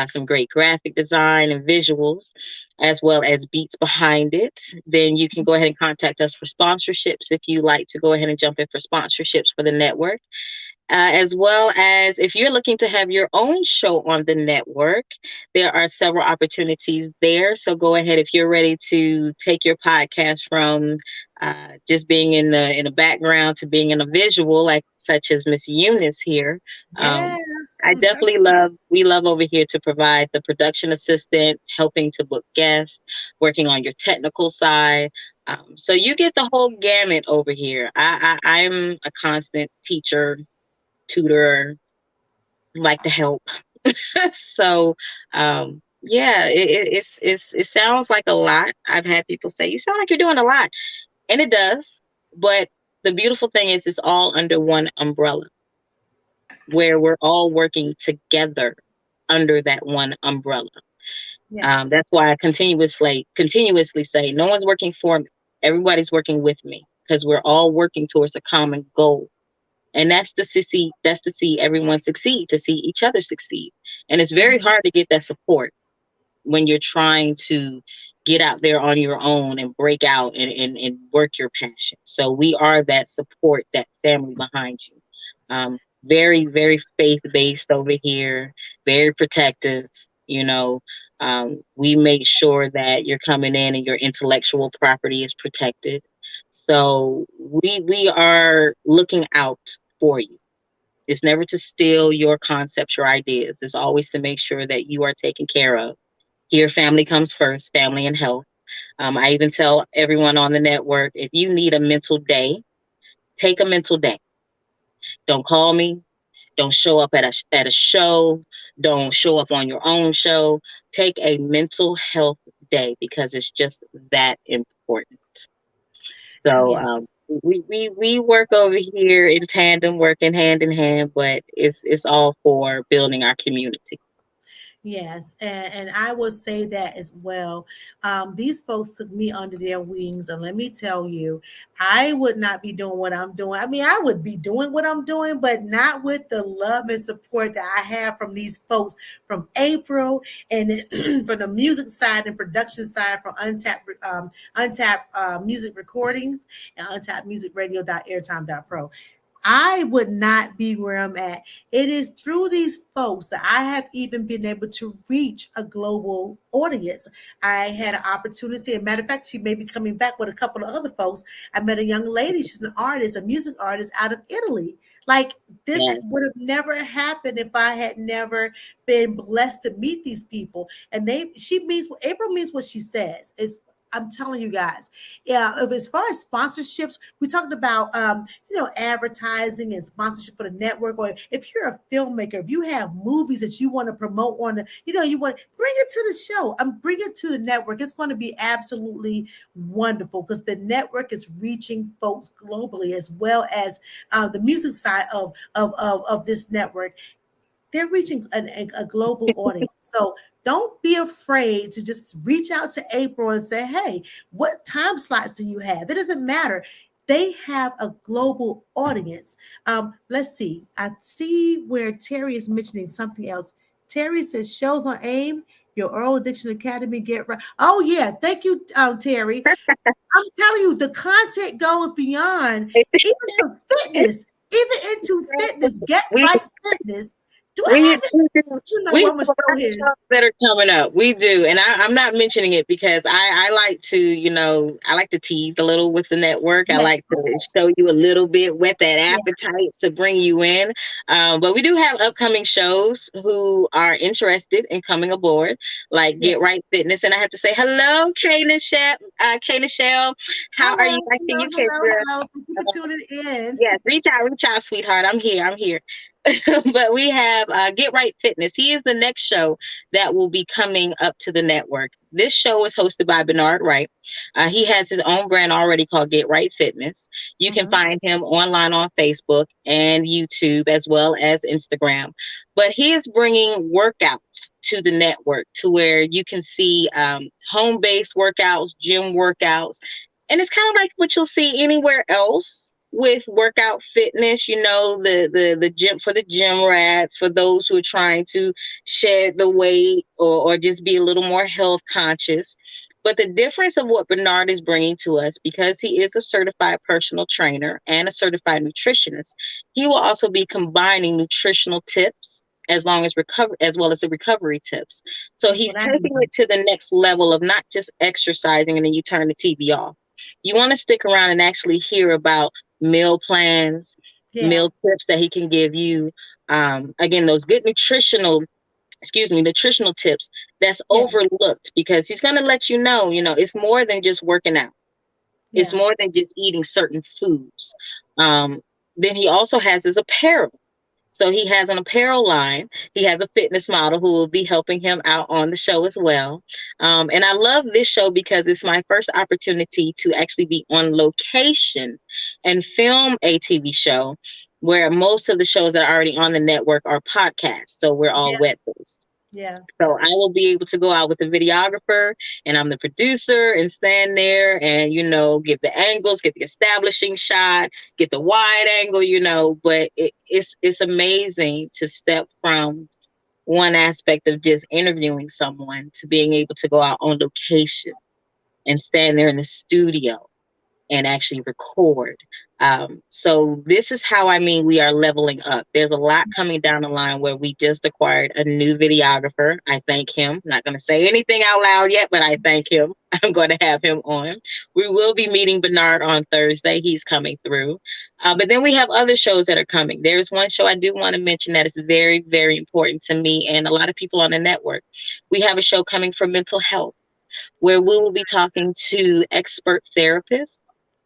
some great graphic design and visuals, as well as beats behind it. Then you can go ahead and contact us for sponsorships if you like to go ahead and jump in for sponsorships for the network, as well as if you're looking to have your own show on the network, there are several opportunities there. So go ahead if you're ready to take your podcast from just being in the background to being in a visual, like such as Miss Eunice here. Yeah. I definitely love we love over here to provide the production assistant, helping to book guests, working on your technical side. So you get the whole gamut over here. I'm a constant teacher, tutor, like to help. So yeah, it sounds like a lot. I've had people say, you sound like you're doing a lot. And it does. But the beautiful thing is it's all under one umbrella where we're all working together under that one umbrella. Yes. That's why I continuously say no one's working for me. Everybody's working with me because we're all working towards a common goal. And that's to see everyone succeed, to see each other succeed. And it's very Mhm. hard to get that support when you're trying to get out there on your own and break out and work your passion. So we are that support, that family behind you. Very, very faith based over here, very protective, you know. We make sure that you're coming in and your intellectual property is protected. So we are looking out for you. It's never to steal your concepts, your ideas. It's always to make sure that you are taken care of. Here, family comes first, family and health. I even tell everyone on the network, if you need a mental day, take a mental day. Don't call me. Don't show up at a show. Don't show up on your own show. Take a mental health day because it's just that important. So Yes. we work over here in tandem, working hand in hand, but it's all for building our community. Yes, and I will say that as well. These folks took me under their wings, and let me tell you, I would not be doing what I'm doing. I mean, I would be doing what I'm doing, but not with the love and support that I have from these folks, from April, and from the music side and production side, from Untapped Music Recordings and Untapped Music Radio.airtime.pro. I would not be where I'm at. It is through these folks that I have even been able to reach a global audience. I had an opportunity. As a matter of fact, she may be coming back with a couple of other folks. I met a young lady. She's an artist, a music artist out of Italy. Like this Yes, would have never happened if I had never been blessed to meet these people. And she means April means what she says. It's I'm telling you guys, yeah. If as far as sponsorships, we talked about advertising and sponsorship for the network, or if you're a filmmaker, if you have movies that you want to promote on the, you want to bring it to the show. Bring it to the network. It's going to be absolutely wonderful because the network is reaching folks globally as well as the music side of this network. They're reaching a global audience. So don't be afraid to just reach out to April and say, hey, what time slots do you have? It doesn't matter. They have a global audience. Let's see. I see where Terry is mentioning something else. Terry says shows on AIM, your Oral Addiction Academy, get right. Oh, yeah. Thank you, Terry. I'm telling you, the content goes beyond even the fitness, even into fitness, get we right fitness. Do I We have it? do, You know we what? have I'm a gonna show lot of his. shows that are coming up. We do, and I'm not mentioning it because I like to, I like to tease a little with the network. I Yes, like to show you a little bit, whet that yeah, appetite to bring you in. But we do have upcoming shows who are interested in coming aboard, like yeah. Get Right Fitness. And I have to say hello, Kay Nichelle. How are Hello, you? I see hello, you, hello, Kendra. hello. Thank you for tuning in. Yes, reach out, sweetheart. I'm here. I'm here. But we have Get Right Fitness. He is the next show that will be coming up to the network. This show is hosted by Bernard Wright. He has his own brand already called Get Right Fitness. You can Hmm. find him online on Facebook and YouTube as well as Instagram. But he is bringing workouts to the network to where you can see home based workouts, gym workouts, and it's kind of like what you'll see anywhere else with workout fitness, the gym for the gym rats, for those who are trying to shed the weight or just be a little more health conscious. But the difference of what Bernard is bringing to us, because he is a certified personal trainer and a certified nutritionist, he will also be combining nutritional tips as well as the recovery tips. So That's he's what I taking need. it to the next level of not just exercising and then you turn the TV off. You want to stick around and actually hear about meal plans, Yeah, meal tips that he can give you. Again, those good nutritional tips that's yeah, overlooked because he's going to let it's more than just working out. It's yeah, more than just eating certain foods. Um, then he also has his apparel. So he has an apparel line. He has a fitness model who will be helping him out on the show as well. And I love this show because it's my first opportunity to actually be on location and film a TV show where most of the shows that are already on the network are podcasts. So we're all yeah, web based. yeah, So I will be able to go out with the videographer and I'm the producer and stand there and, give the angles, get the establishing shot, get the wide angle, but it's amazing to step from one aspect of just interviewing someone to being able to go out on location and stand there in the studio and actually record. So this is how we are leveling up. There's a lot coming down the line where we just acquired a new videographer. I thank him. Not going to say anything out loud yet, but I thank him. I'm going to have him on. We will be meeting Bernard on Thursday. He's coming through. But then we have other shows that are coming. There's one show I do want to mention that is very, very important to me and a lot of people on the network. We have a show coming for mental health where we will be talking to expert therapists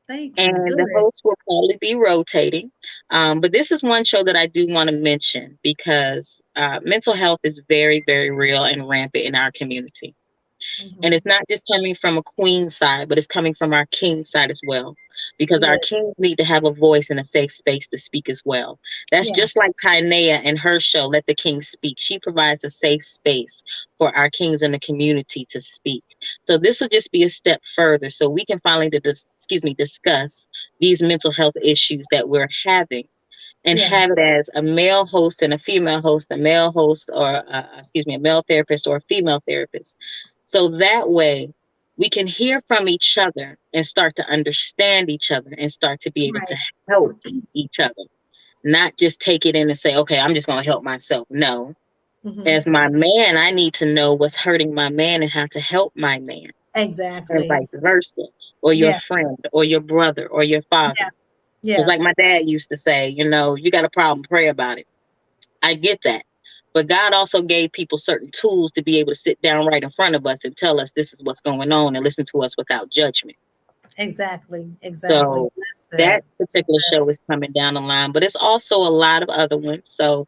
thank you. and the Good. hosts will probably be rotating. But this is one show that I do want to mention because mental health is very, very real and rampant in our community. And Hmm. it's not just coming from a queen side, but it's coming from our king side as well. Because our Yeah, kings need to have a voice and a safe space to speak as well. That's yeah, just like Tynea and her show, Let the King Speak. She provides a safe space for our kings in the community to speak. So this will just be a step further so we can finally discuss these mental health issues that we're having and yeah, have it as a male host and a female host, a male host or a male therapist or a female therapist. So that way we can hear from each other and start to understand each other and start to be able to right. help each other, not just take it in and say, okay, I'm just going to help myself. No, Hmm. as my man, I need to know what's hurting my man and how to help my man and Exactly. vice versa, or your Yeah, friend or your brother or your father. yeah, Because yeah, like my dad used to say, you got a problem, pray about it. I get that. But God also gave people certain tools to be able to sit down right in front of us and tell us this is what's going on and listen to us without judgment. Exactly. Exactly. So That's that that. That's particular that. show is coming down the line, but it's also a lot of other ones. So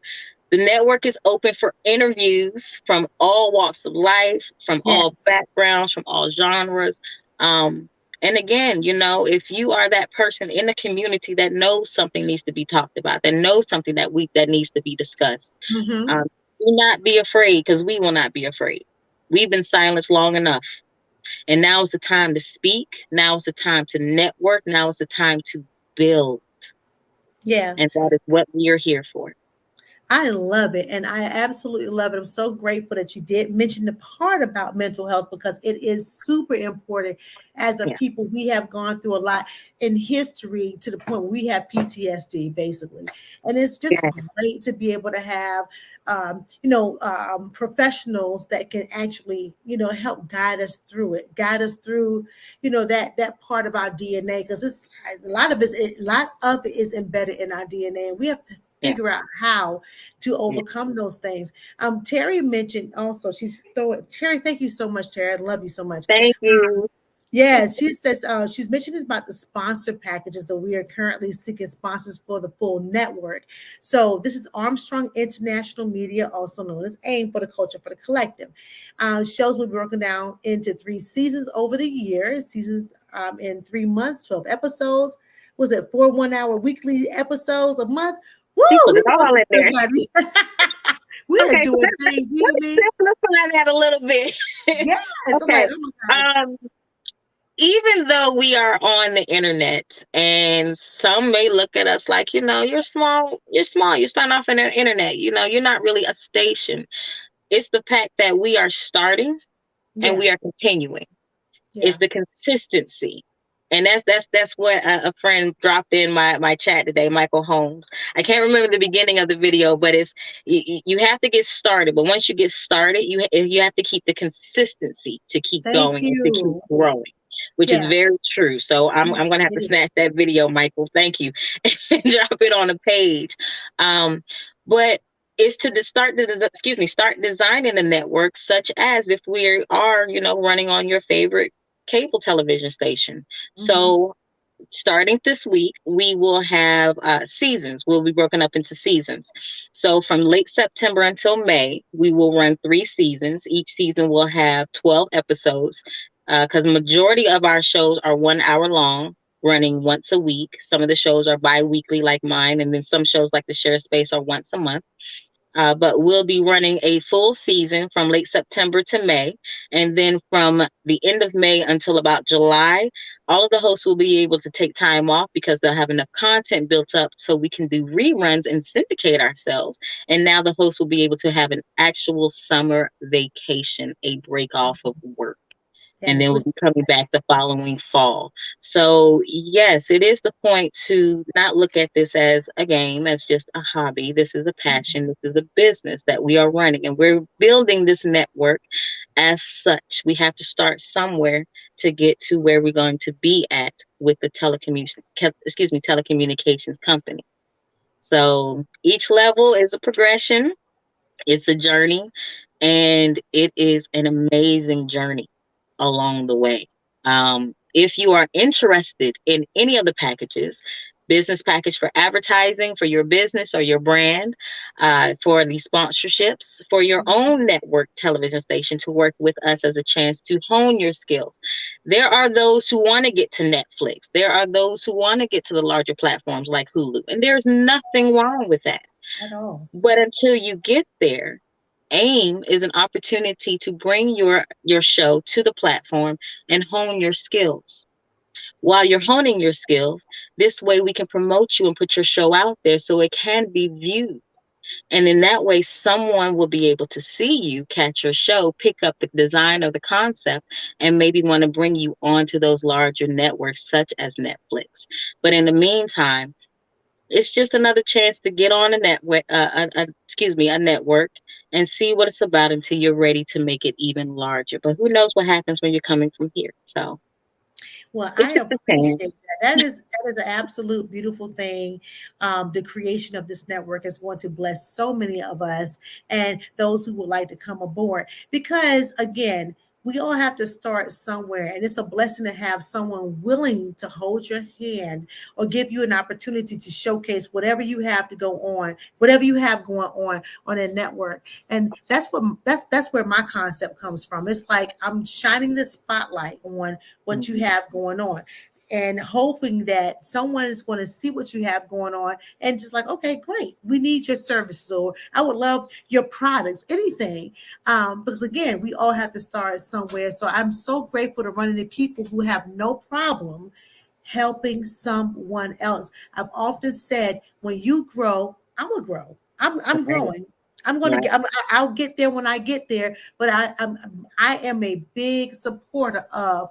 the network is open for interviews from all walks of life, from all Yes. backgrounds, from all genres. Um, and again, if you are that person in the community that knows something needs to be talked about, that knows something that needs to be discussed, Mm-hmm. um, do not be afraid, because we will not be afraid. We've been silenced long enough. And now is the time to speak. Now is the time to network. Now is the time to build. Yeah. And that is what we are here for. I love it. And I absolutely love it. I'm so grateful that you did mention the part about mental health because it is super important. As a Yeah. people, we have gone through a lot in history to the point where we have PTSD, basically. And it's just Yeah. great to be able to have, professionals that can actually, help guide us through it, guide us through, that part of our DNA because it's a lot of it is embedded in our DNA, and we have to Yeah. figure out how to Yeah. overcome those things. Terry mentioned also, she's throwing, Terry, thank you so much, Terry. I love you so much. Thank you. Yes, she says she's mentioning about the sponsor packages that we are currently seeking sponsors for the full network. So this is Armstrong International Media, also known as AIM for the Culture for the Collective. Shows will be broken down into 3 seasons over the year, seasons in 3 months, 12 episodes. Was it 4 1 hour weekly episodes a month? Woo, She put we it want all some in good there. money. We are Okay, so doing things, let you me me. simplify that a little bit. Yes, I'm like, Okay. oh my gosh. Um, Even though we are on the internet and some may look at us like, you're small, you're starting off in the internet, you're not really a station. It's the fact that we are starting and Yeah, we are continuing. yeah. It's the consistency. And that's what a friend dropped in my chat today, Michael Holmes. I can't remember the beginning of the video, but it's you have to get started. But once you get started, you have to keep the consistency to keep Thank going and to keep you. growing, which is Yeah, very true. So I'm yes, gonna have it to is. snatch that video, Michael. Thank you, and drop it on a page. Um, but is to start designing a network such as if we are running on your favorite cable television station. Hmm. So starting this week, we will have seasons. We'll be broken up into seasons. So from late September until May, we will run 3 seasons. Each season will have 12 episodes because majority of our shows are 1 hour long, running once a week. Some of the shows are bi-weekly like mine, and then some shows like the Share Space are once a month. But we'll be running a full season from late September to May. And then from the end of May until about July, all of the hosts will be able to take time off because they'll have enough content built up so we can do reruns and syndicate ourselves. And now the hosts will be able to have an actual summer vacation, a break off of work, and Yes, then we'll which be coming back the following fall. So, yes, it is the point to not look at this as a game, as just a hobby. This is a passion. This is a business that we are running, and we're building this network as such. We have to start somewhere to get to where we're going to be at with the telecommunications company. So each level is a progression, it's a journey, and it is an amazing journey along the way. If you are interested in any of the packages, business package for advertising for your business or your brand, for the sponsorships, for your own network television station to work with us as a chance to hone your skills. There are those who want to get to Netflix. There are those who want to get to the larger platforms like Hulu, and there's nothing wrong with that. at all. But until you get there, AIM is an opportunity to bring your show to the platform and hone your skills. While you're honing your skills, this way we can promote you and put your show out there so it can be viewed. And in that way, someone will be able to see you, catch your show, pick up the design of the concept, and maybe want to bring you onto those larger networks such as Netflix. But in the meantime, it's just another chance to get on a network, a network, and see what it's about until you're ready to make it even larger. But who knows what happens when you're coming from here? So Well, It's I just a chance. appreciate that. That is an absolute beautiful thing. The creation of this network is going to bless so many of us and those who would like to come aboard. Because again, we all have to start somewhere, and it's a blessing to have someone willing to hold your hand or give you an opportunity to showcase whatever you have to go on, whatever you have going on a network. And that's where my concept comes from. It's like I'm shining the spotlight on what you Mhm. have going on and hoping that someone is going to see what you have going on and just like, okay, great, we need your services, or I would love your products, anything. Because again, we all have to start somewhere. So I'm so grateful to run into people who have no problem helping someone else. I've often said, when you grow, I'm gonna grow. I'm Right. growing. I'm gonna Right. get. I'll get there when I get there. But I am a big supporter of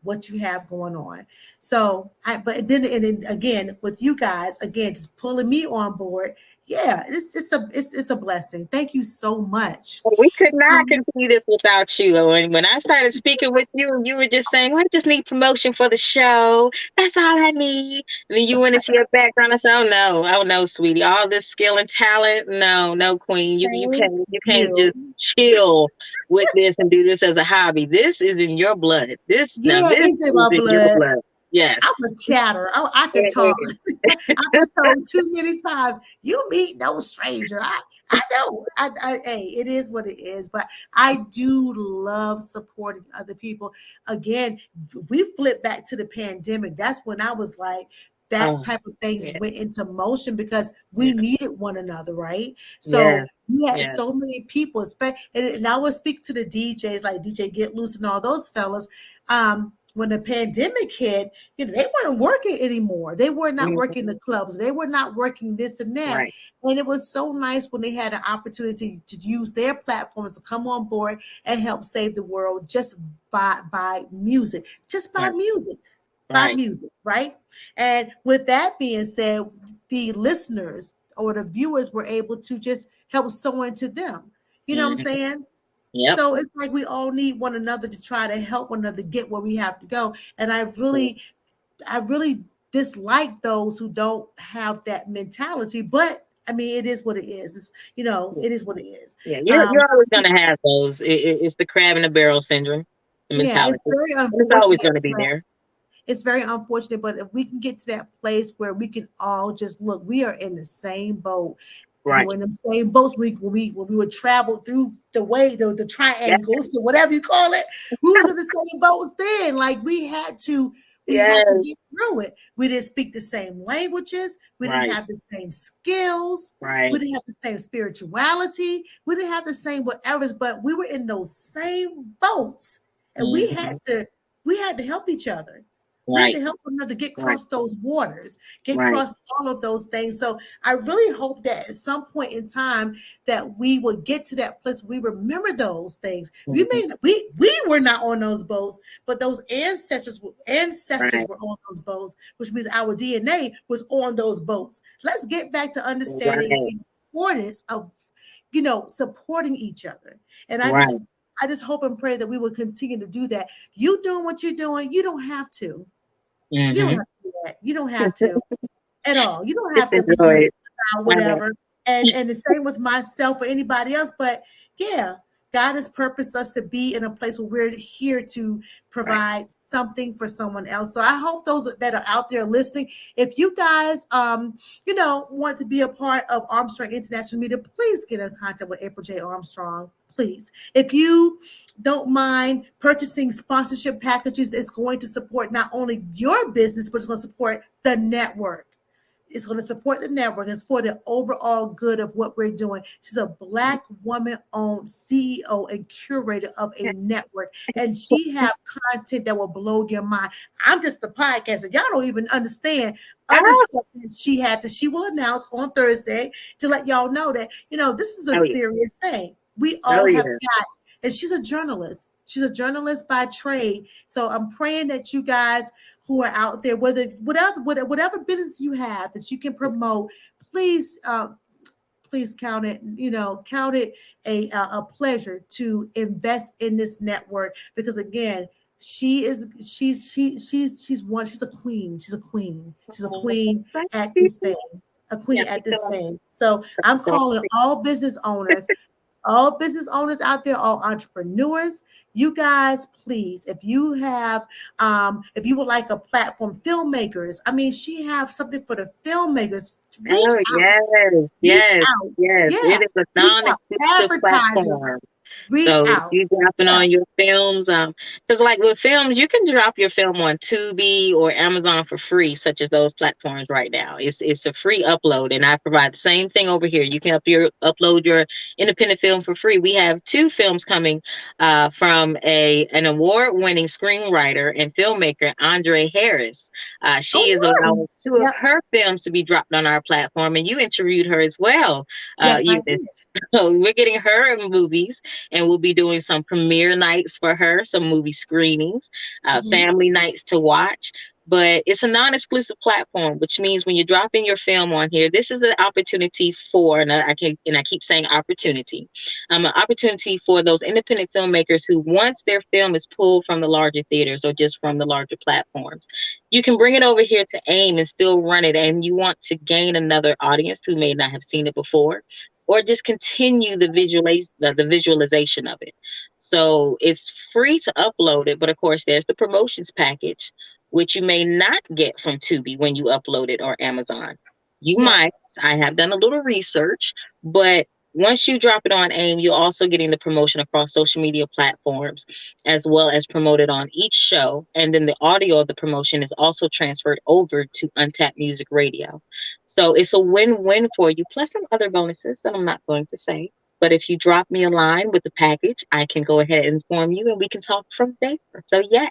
what you have going on. So but then again with you guys, again, just pulling me on board. Yeah, it's a blessing. Thank you so much. Well, we could not Um, continue this without you. When I started speaking with you, you were just saying, well, I just need promotion for the show. That's all I need. And then you went into your background. I said, oh no, sweetie. All this skill and talent. No, no, queen. Thank You can't just you. chill with this and do this as a hobby. This is in your blood. Yeah, This it's in is my in your blood. blood. Yes. I'm a chatter. I can talk. I've been told too many times, you meet no stranger. I know. Hey, it is what it is. But I do love supporting other people. Again, we flip back to the pandemic. That's when I was like, that Oh, type of things yeah, went into motion because we yeah, needed one another, right? So yes, we had yes. so many people, and I would speak to the DJs like DJ Get Loose and all those fellas. When the pandemic hit, they weren't working anymore. They were not Mhm. working the clubs. They were not working this and that. Right, And it was so nice when they had an opportunity to use their platforms to come on board and help save the world just by music, just right, by right. music, right? And with that being said, the listeners or the viewers were able to just help sow into them. You know what I'm Mhm. saying? Yep. So it's like we all need one another to try to help one another get where we have to go. And I really dislike those who don't have that mentality. But I mean, it is what it is. It is what it is. Yeah, Um, you're always gonna have those. It's the crab in the barrel syndrome, the yeah, mentality, it's very and it's always unfortunate. gonna be there. It's very unfortunate, but if we can get to that place where we can all just look, we are in the same boat. We were Right. in the same boats when we would travel through the Yeah. triangles or whatever you call it. We was in the same boats then. Like we had to Yes. get through it. We didn't speak the same languages. We didn't Right. have the same skills. We Right. didn't have the same spirituality. We didn't have the same whatever's, but we were in those same boats, and we had Hmm. to we had to help each other. We had Right. to help one another get Right. across those waters, get Right. across all of those things. So I really hope that at some point in time that we will get to that place where we remember those things. We Hmm. may not, we were not on those boats, but those ancestors Right. were on those boats, which means our DNA was on those boats. Let's get back to understanding Right. the importance of supporting each other. And Right. I just hope and pray that we will continue to do that. You doing what you're doing, you don't have to. You don't Hmm. have to do that. You don't have to at all. You don't Just have to be enjoy it. Right. whatever. And the same with myself or anybody else. But yeah, God has purposed us to be in a place where we're here to Right. provide something for someone else. So I hope those that are out there listening, if you guys want to be a part of Armstrong International Media, please get in contact with April J. Armstrong. Please. If you don't mind purchasing sponsorship packages that's going to support not only your business, but it's going to support the network. It's going to support the network. It's for the overall good of what we're doing. She's a Black woman-owned CEO and curator of a network, and she have content that will blow your mind. I'm just a podcast, and y'all don't even understand other Ah, stuff that she will announce on Thursday to let y'all know that this is a oh yeah. serious thing. We Oh all have yeah. got, and she's a journalist. She's a journalist by trade. So I'm praying that you guys who are out there, whatever business you have that you can promote, please please count it a pleasure to invest in this network because again, She's a queen. She's a queen. She's a queen Thank at you. this thing. A queen Yeah, at we this feel thing. So I'm calling all business owners out there, all entrepreneurs, you guys, please, if you would like a platform, filmmakers, I mean, she have something for the filmmakers. Reach oh out, yes, reach yes, out. yes. Yeah, It is a reach out. non-exclusive Advertisers, platform. reach So if out. you dropping Yeah. on your films, because like with films, you can drop your film on Tubi or Amazon for free, such as those platforms right now. It's a free upload, and I provide the same thing over here. You can upload your independent film for free. We have two films coming from an award-winning screenwriter and filmmaker, Andre Harris. She is Oh, allowing nice. two of Yep. her films to be dropped on our platform, and you interviewed her as well, Yes, I Eunice. did. So we're getting her in movies, and we'll be doing some premiere nights for her, some movie screenings, Mhm. family nights to watch. But it's a non-exclusive platform, which means when you're dropping your film on here, this is an opportunity for, and I keep saying opportunity, an opportunity for those independent filmmakers who, once their film is pulled from the larger theaters or just from the larger platforms, you can bring it over here to AIM and still run it. And you want to gain another audience who may not have seen it before, or just continue the visualization of it. So it's free to upload it, but of course there's the promotions package, which you may not get from Tubi when you upload it or Amazon. You Yeah. might. I have done a little research, but once you drop it on AIM, you're also getting the promotion across social media platforms, as well as promoted on each show. And then the audio of the promotion is also transferred over to Untapped Music Radio. So it's a win-win for you, plus some other bonuses that I'm not going to say. But if you drop me a line with the package, I can go ahead and inform you and we can talk from there. So yes,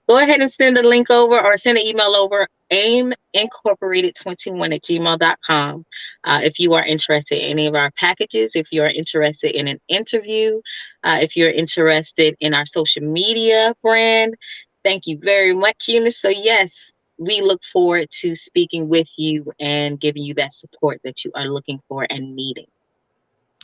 go ahead and send a link over or send an email over, aimincorporated21 at gmail.com. If you are interested in any of our packages, if you are interested in an interview, if you're interested in our social media brand, thank you very much, Eunice. So yes, we look forward to speaking with you and giving you that support that you are looking for and needing.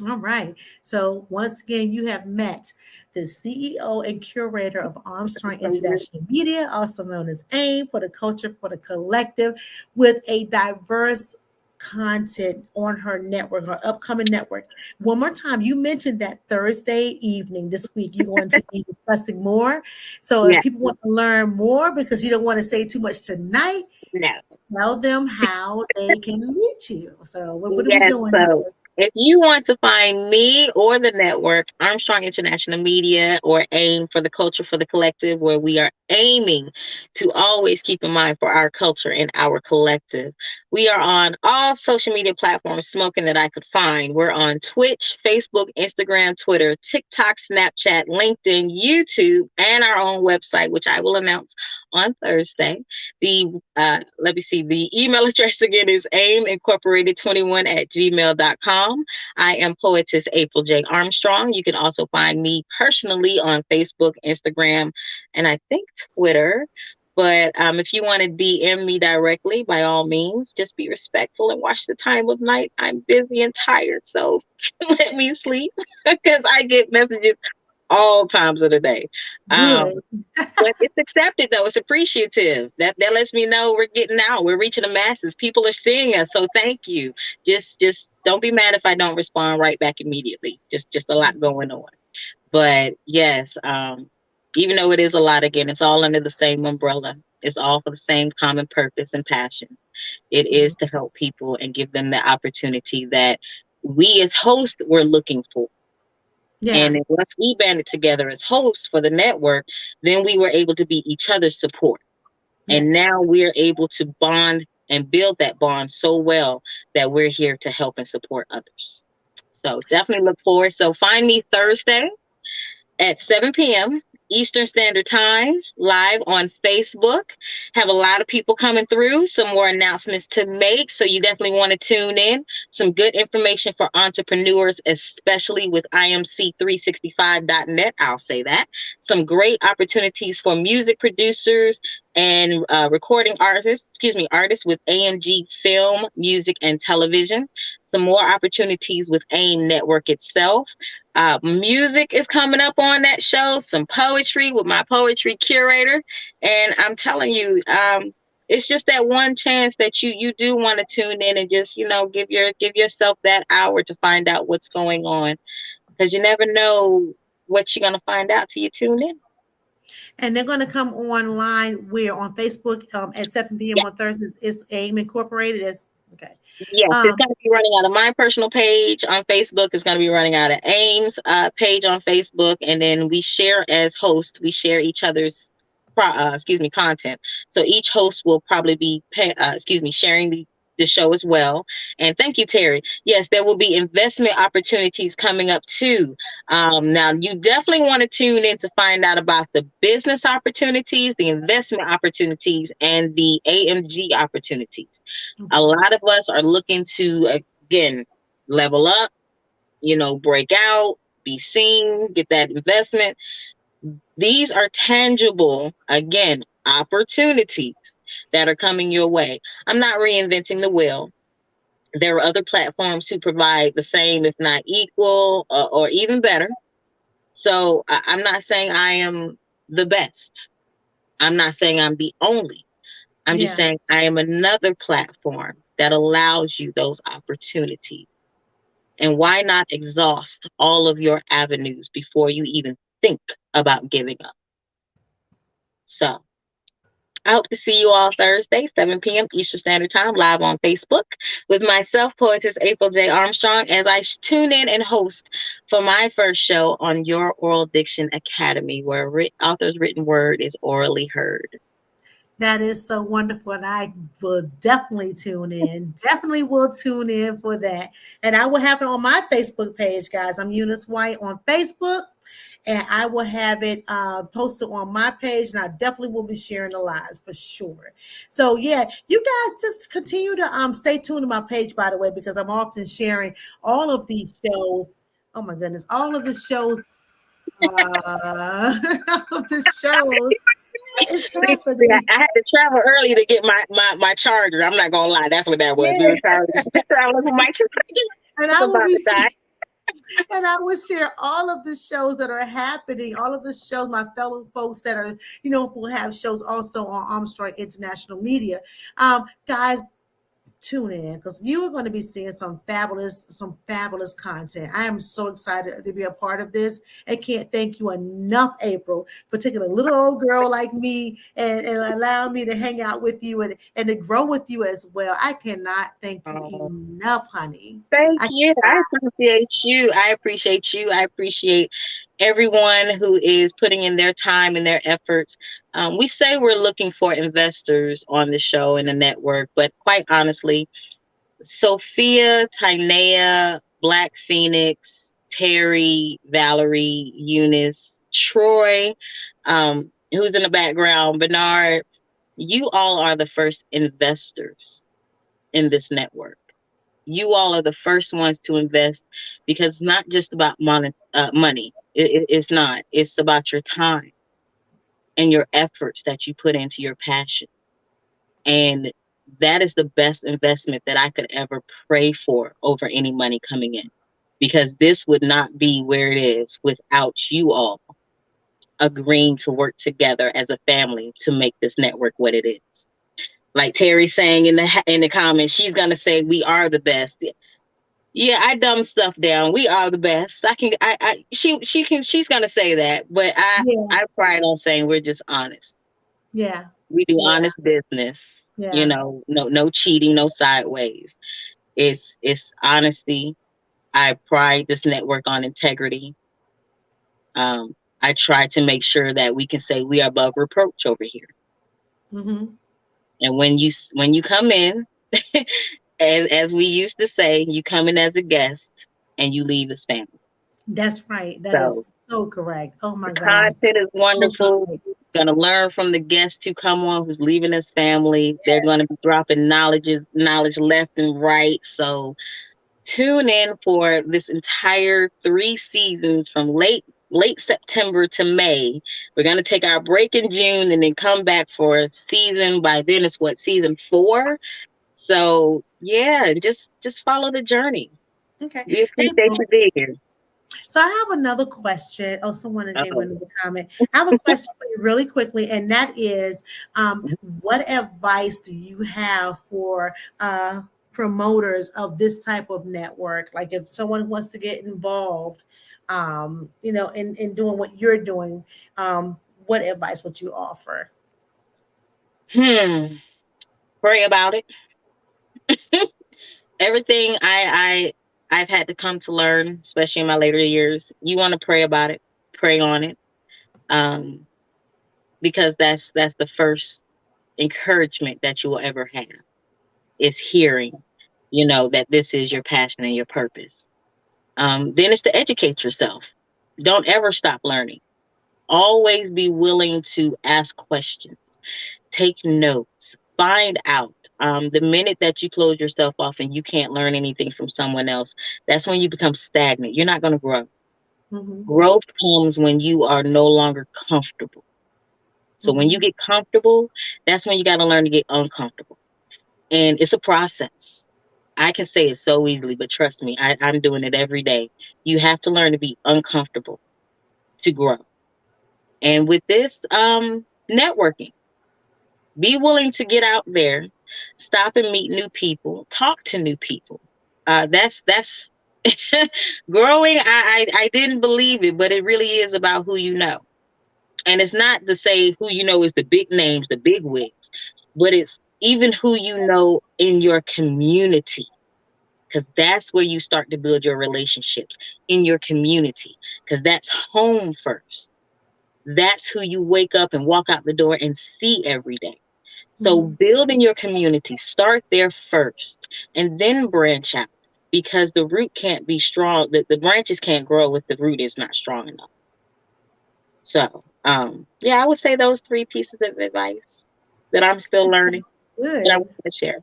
All right. So once again, you have met the CEO and curator of Armstrong International Media, also known as AIM, for the culture for the collective, with a diverse content on her network, her upcoming network. One more time, you mentioned that Thursday evening this week, you're going to be discussing more. So if Yeah, people want to learn more, because you don't want to say too much tonight, no. tell them how they can reach you. So what are we Yes, doing so here? if you want to find me or the network, Armstrong International Media or AIM for the Culture for the Collective, where we are aiming to always keep in mind for our culture and our collective. We are on all social media platforms, smoking that I could find. We're on Twitch, Facebook, Instagram, Twitter, TikTok, Snapchat, LinkedIn, YouTube, and our own website, which I will announce on Thursday. Let me see, the email address again is aimincorporated21 at gmail.com. I am poetess April J. Armstrong. You can also find me personally on Facebook, Instagram, and I think Twitter. But if you want to DM me directly, by all means, just be respectful and watch the time of night. I'm busy and tired, so let me sleep because I get messages all times of the day. Um, Good. but it's accepted though. It's appreciative. That lets me know we're getting out. We're reaching the masses. People are seeing us. So thank you. Just don't be mad if I don't respond right back immediately. Just a lot going on. But yes, even though it is a lot, again, it's all under the same umbrella. It's all for the same common purpose and passion. It is to help people and give them the opportunity that we as hosts were looking for. And Yeah. then once we banded together as hosts for the network, then we were able to be each other's support. And Yes. now we're able to bond and build that bond so well that we're here to help and support others. So definitely look forward. So find me Thursday at 7 p.m. Eastern Standard Time, live on Facebook. Have a lot of people coming through, some more announcements to make. So you definitely want to tune in. Some good information for entrepreneurs, especially with imc365.net. I'll say that. Some great opportunities for music producers, and recording artists, artists with AMG Film, Music, and Television. Some more opportunities with AIM Network itself. Music is coming up on that show. Some poetry with my poetry curator, and I'm telling you, it's just that one chance that you do want to tune in and just give yourself that hour to find out what's going on, because you never know what you're gonna find out till you tune in. And they're going to come online where on Facebook at 7 p.m. on Thursdays. It's AIM Incorporated. It's okay. Yes, it's Um, going to be running out of my personal page on Facebook. It's going to be running out of Ames' page on Facebook, and then we share as hosts. We share each other's, content. So each host will probably be, sharing the show as well. And thank you, Terry. Yes, there will be investment opportunities coming up too. Now, you definitely want to tune in to find out about the business opportunities, the investment opportunities, and the AMG opportunities. A okay. lot of us are looking to, again, level up, break out, be seen, get that investment. These are tangible, again, opportunities that are coming your way. I'm not reinventing the wheel. There are other platforms who provide the same, if not equal, or even better. So I'm not saying I am the best. I'm not saying I'm the only. I'm just Yeah. saying I am another platform that allows you those opportunities. And why not exhaust all of your avenues before you even think about giving up? So I hope to see you all Thursday, 7 p.m. Eastern Standard Time, live on Facebook with myself, Poetess April J. Armstrong, as I tune in and host for my first show on Your Oral Diction Academy, where author's written word is orally heard. That is so wonderful. And I will definitely tune in. Definitely will tune in for that. And I will have it on my Facebook page, guys. I'm Eunice White on Facebook. And I will have it posted on my page. And I definitely will be sharing the lives for sure. So, yeah, you guys just continue to stay tuned to my page, by the way, because I'm often sharing all of these shows. Oh, my goodness. All of the shows. All of the shows. What is See, happening? I had to travel early to get my charger. I'm not gonna lie, that's what that was. We Yeah. were traveling for my charger. And I I was will about be to die. and I will share all of the shows that are happening, all of the shows, my fellow folks that are, will have shows also on Armstrong International Media. Guys, tune in because you are going to be seeing some fabulous content. I am so excited to be a part of this and can't thank you enough, April, for taking a little old girl like me and allowing me to hang out with you and to grow with you as well. I cannot thank you Oh, enough, honey. thank I you. I cannot. appreciate you. I appreciate you. I appreciate everyone who is putting in their time and their efforts. We say we're looking for investors on the show and the network, but quite honestly, Sophia, Tinea, Black Phoenix, Terry, Valerie, Eunice, Troy, who's in the background, Bernard, you all are the first investors in this network. You all are the first ones to invest because it's not just about money. It's not. It's about your time and your efforts that you put into your passion. And that is the best investment that I could ever pray for over any money coming in. Because this would not be where it is without you all agreeing to work together as a family to make this network what it is. Like Terry saying in the comments, she's gonna say we are the best. Yeah, I dumb stuff down. We are the best. She's gonna say that, but Yeah, I pride on saying we're just honest. yeah, We do yeah, honest business. yeah. No cheating, no sideways. It's honesty. I pride this network on integrity. I try to make sure that we can say we are above reproach over here. Hmm. And when you come in, as we used to say, you come in as a guest and you leave as family. That's right. That So is so correct. Oh the my gosh. content is So wonderful. correct. Gonna learn from the guests who come on who's leaving his family. They're Yes. gonna be dropping knowledge left and right. So tune in for this entire 3 seasons from late late September to May. We're going to take our break in June and then come back for season. By then it's what, season 4. So yeah, just follow the journey. Okay. We appreciate April, you being here. so I have another question. Oh, someone gave Uh-oh. another comment. I have a question for you really quickly, and that is, what advice do you have for promoters of this type of network? Like if someone wants to get involved, in doing what you're doing, what advice would you offer? Hmm. Pray about it. Everything I've had to come to learn, especially in my later years, you want to pray about it, pray on it, um, because that's the first encouragement that you will ever have is hearing, that this is your passion and your purpose. Then it's to educate yourself. Don't ever stop learning. Always be willing to ask questions, take notes, find out. The minute that you close yourself off and you can't learn anything from someone else, that's when you become stagnant. You're not going to grow. Mm-hmm. Growth comes when you are no longer comfortable. So when Mm-hmm. you get comfortable, that's when you got to learn to get uncomfortable. And it's a process. I can say it so easily, but trust me, I'm doing it every day. You have to learn to be uncomfortable to grow. And with this, networking, be willing to get out there, stop and meet new people, talk to new people. That's growing. I didn't believe it, but it really is about who you know. And it's not to say who you know is the big names, the big wigs, but it's even who you know in your community, because that's where you start to build your relationships in your community, because that's home first. That's who you wake up and walk out the door and see every day. So Mm-hmm. build in your community, start there first, and then branch out, because the root can't be strong. The branches can't grow if the root is not strong enough. So, yeah, I would say those 3 pieces of advice that I'm still learning that I Good. want to share.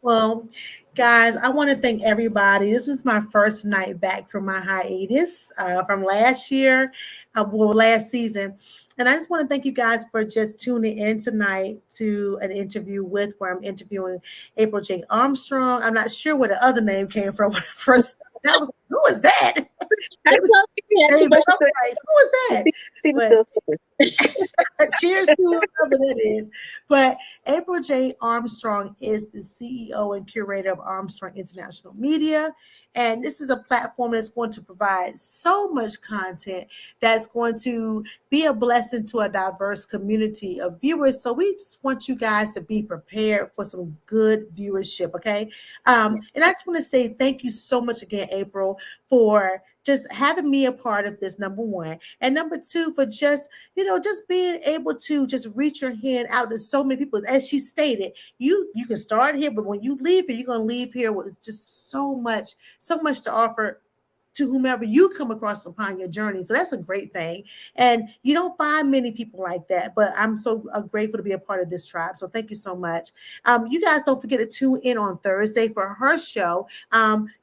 Well, guys, I want to thank everybody. This is my first night back from my hiatus from last year, last season. And I just want to thank you guys for just tuning in tonight to an interview with where I'm interviewing April J. Armstrong. I'm not sure where the other name came from when I first. That was who was that? I It was told you we had too Davis. much I to was like, who was that? she was But still sore. cheers to whoever that is. But April J. Armstrong is the CEO and curator of Armstrong International Media. And this is a platform that's going to provide so much content that's going to be a blessing to a diverse community of viewers. So we just want you guys to be prepared for some good viewership, okay? And I just want to say thank you so much again, April, for just having me a part of this, number one. And number two, for just being able to just reach your hand out to so many people. As she stated, you can start here, but when you leave here, you're gonna leave here with just so much to offer to whomever you come across upon your journey. So that's a great thing. And you don't find many people like that, but I'm so grateful to be a part of this tribe. So thank you so much. You guys don't forget to tune in on Thursday for her show.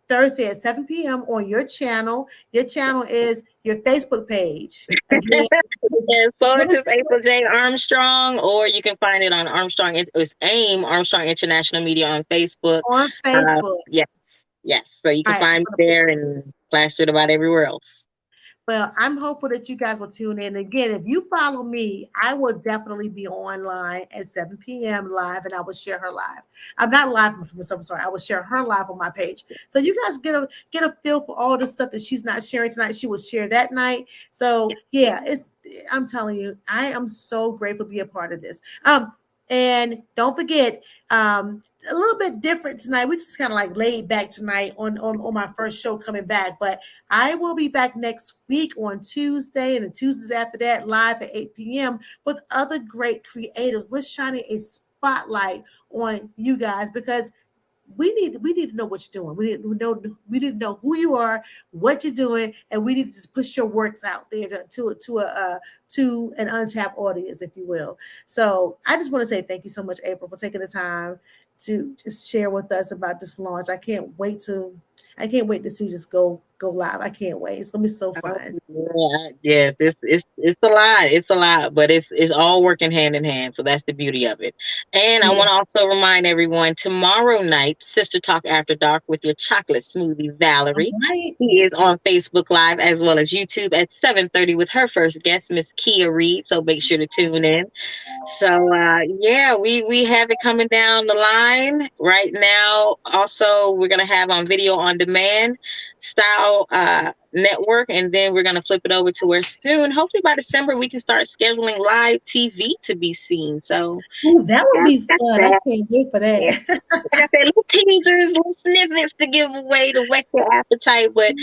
Thursday at 7 p.m. on your channel. Your channel is your Facebook page. Again, Yes, what forward is to April J. Armstrong, or you can find it on Armstrong. It's AIM, Armstrong International Media on Facebook. on Facebook? Yes, yes. So you All can right, I'm find me gonna put there this. and plastered about everywhere else. Well, I'm hopeful that you guys will tune in. Again, if you follow me, I will definitely be online at 7 p.m. live, and I will share her live. I'm not live from this. I'm sorry. I will share her live on my page, so you guys get a feel for all the stuff that she's not sharing tonight. She will share that night. So yeah, it's. I'm telling you, I am so grateful to be a part of this. And don't forget, a little bit different tonight. We just kind of like laid back tonight on my first show coming back, but I will be back next week on Tuesday and the Tuesdays after that live at 8 p.m. with other great creatives. We're shining a spotlight on you guys because we need to know what you're doing. We need to know who you are, what you're doing, and we need to just push your works out there to an untapped audience, if you will. So I just want to say thank you so much, April, for taking the time to just share with us about this launch. I can't wait to see this go go live. I can't wait. It's gonna be so Oh, fun. yeah, yes, it's a lot. It's a lot, but it's all working hand in hand. So that's the beauty of it. And I Yeah. want to also remind everyone tomorrow night, Sister Talk After Dark with your chocolate smoothie, All Valerie. right. He is on Facebook Live as well as YouTube at 7:30 with her first guest, Miss Kia Reed. So make sure to tune in. So yeah, we have it coming down the line right now. Also, we're gonna have on video on demand style network, and then we're gonna flip it over to where soon, hopefully by December, we can start scheduling live TV to be seen. So Ooh, that would yeah, be that's fun. I that. can't wait for Yeah. that. Like I said, little teasers, little snippets to give away to whet your appetite. But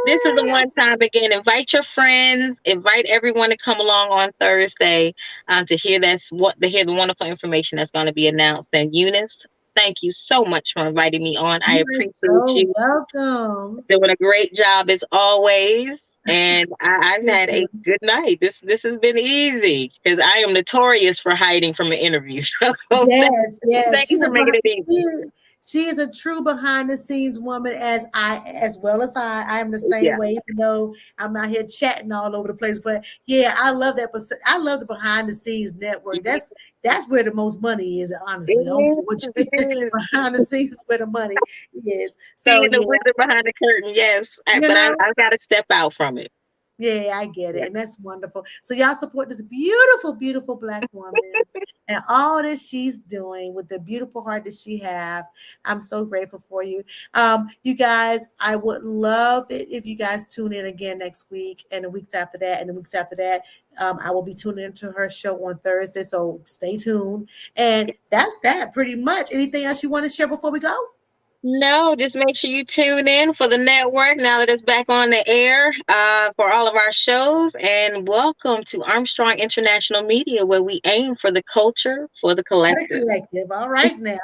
this is the Yeah. one time again. Invite your friends, invite everyone to come along on Thursday to hear the wonderful information that's going to be announced. And Eunice, thank you so much for inviting me on. I You are appreciate so you welcome. doing a great job as always. And I've Thank had a you. good night. This has been easy because I am notorious for hiding from an interview. So Yes, yes. thank you for making it easy. She is a true behind the scenes woman as well as I am the same Yeah. way, even though I'm not here chatting all over the place. But yeah, I love that. But I love the behind the scenes network. That's where the most money is, It honestly. I don't care what is. you It is. behind the scenes is where the money is. So Being the yeah, wizard behind the curtain, yes. you But know. I've got to step out from it. Yeah, I get Yeah. it. And that's wonderful. So y'all support this beautiful, beautiful black woman and all that she's doing with the beautiful heart that she have. I'm so grateful for you. You guys, I would love it if you guys tune in again next week and the weeks after that and the weeks after that. I will be tuning into her show on Thursday. So stay tuned. And that's that pretty much. Anything else you want to share before we go? No, just make sure you tune in for the network now that it's back on the air for all of our shows. And welcome to Armstrong International Media, where we aim for the culture for the What a collective. collective. All right now.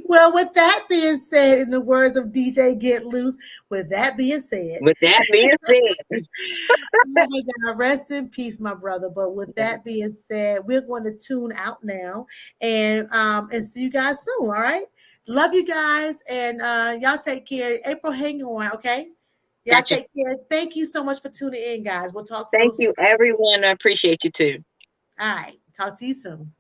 Well, with that being said, in the words of DJ Get Loose, with that being said, With that being said, oh my God, rest in peace, my brother. But with that being said, we're going to tune out now and see you guys soon. All right. Love you guys and y'all take care. April, hang on, okay? Y'all gotcha. take care. Thank you so much for tuning in, guys. We'll talk real Thank soon. you, everyone. I appreciate you too. All right. Talk to you soon.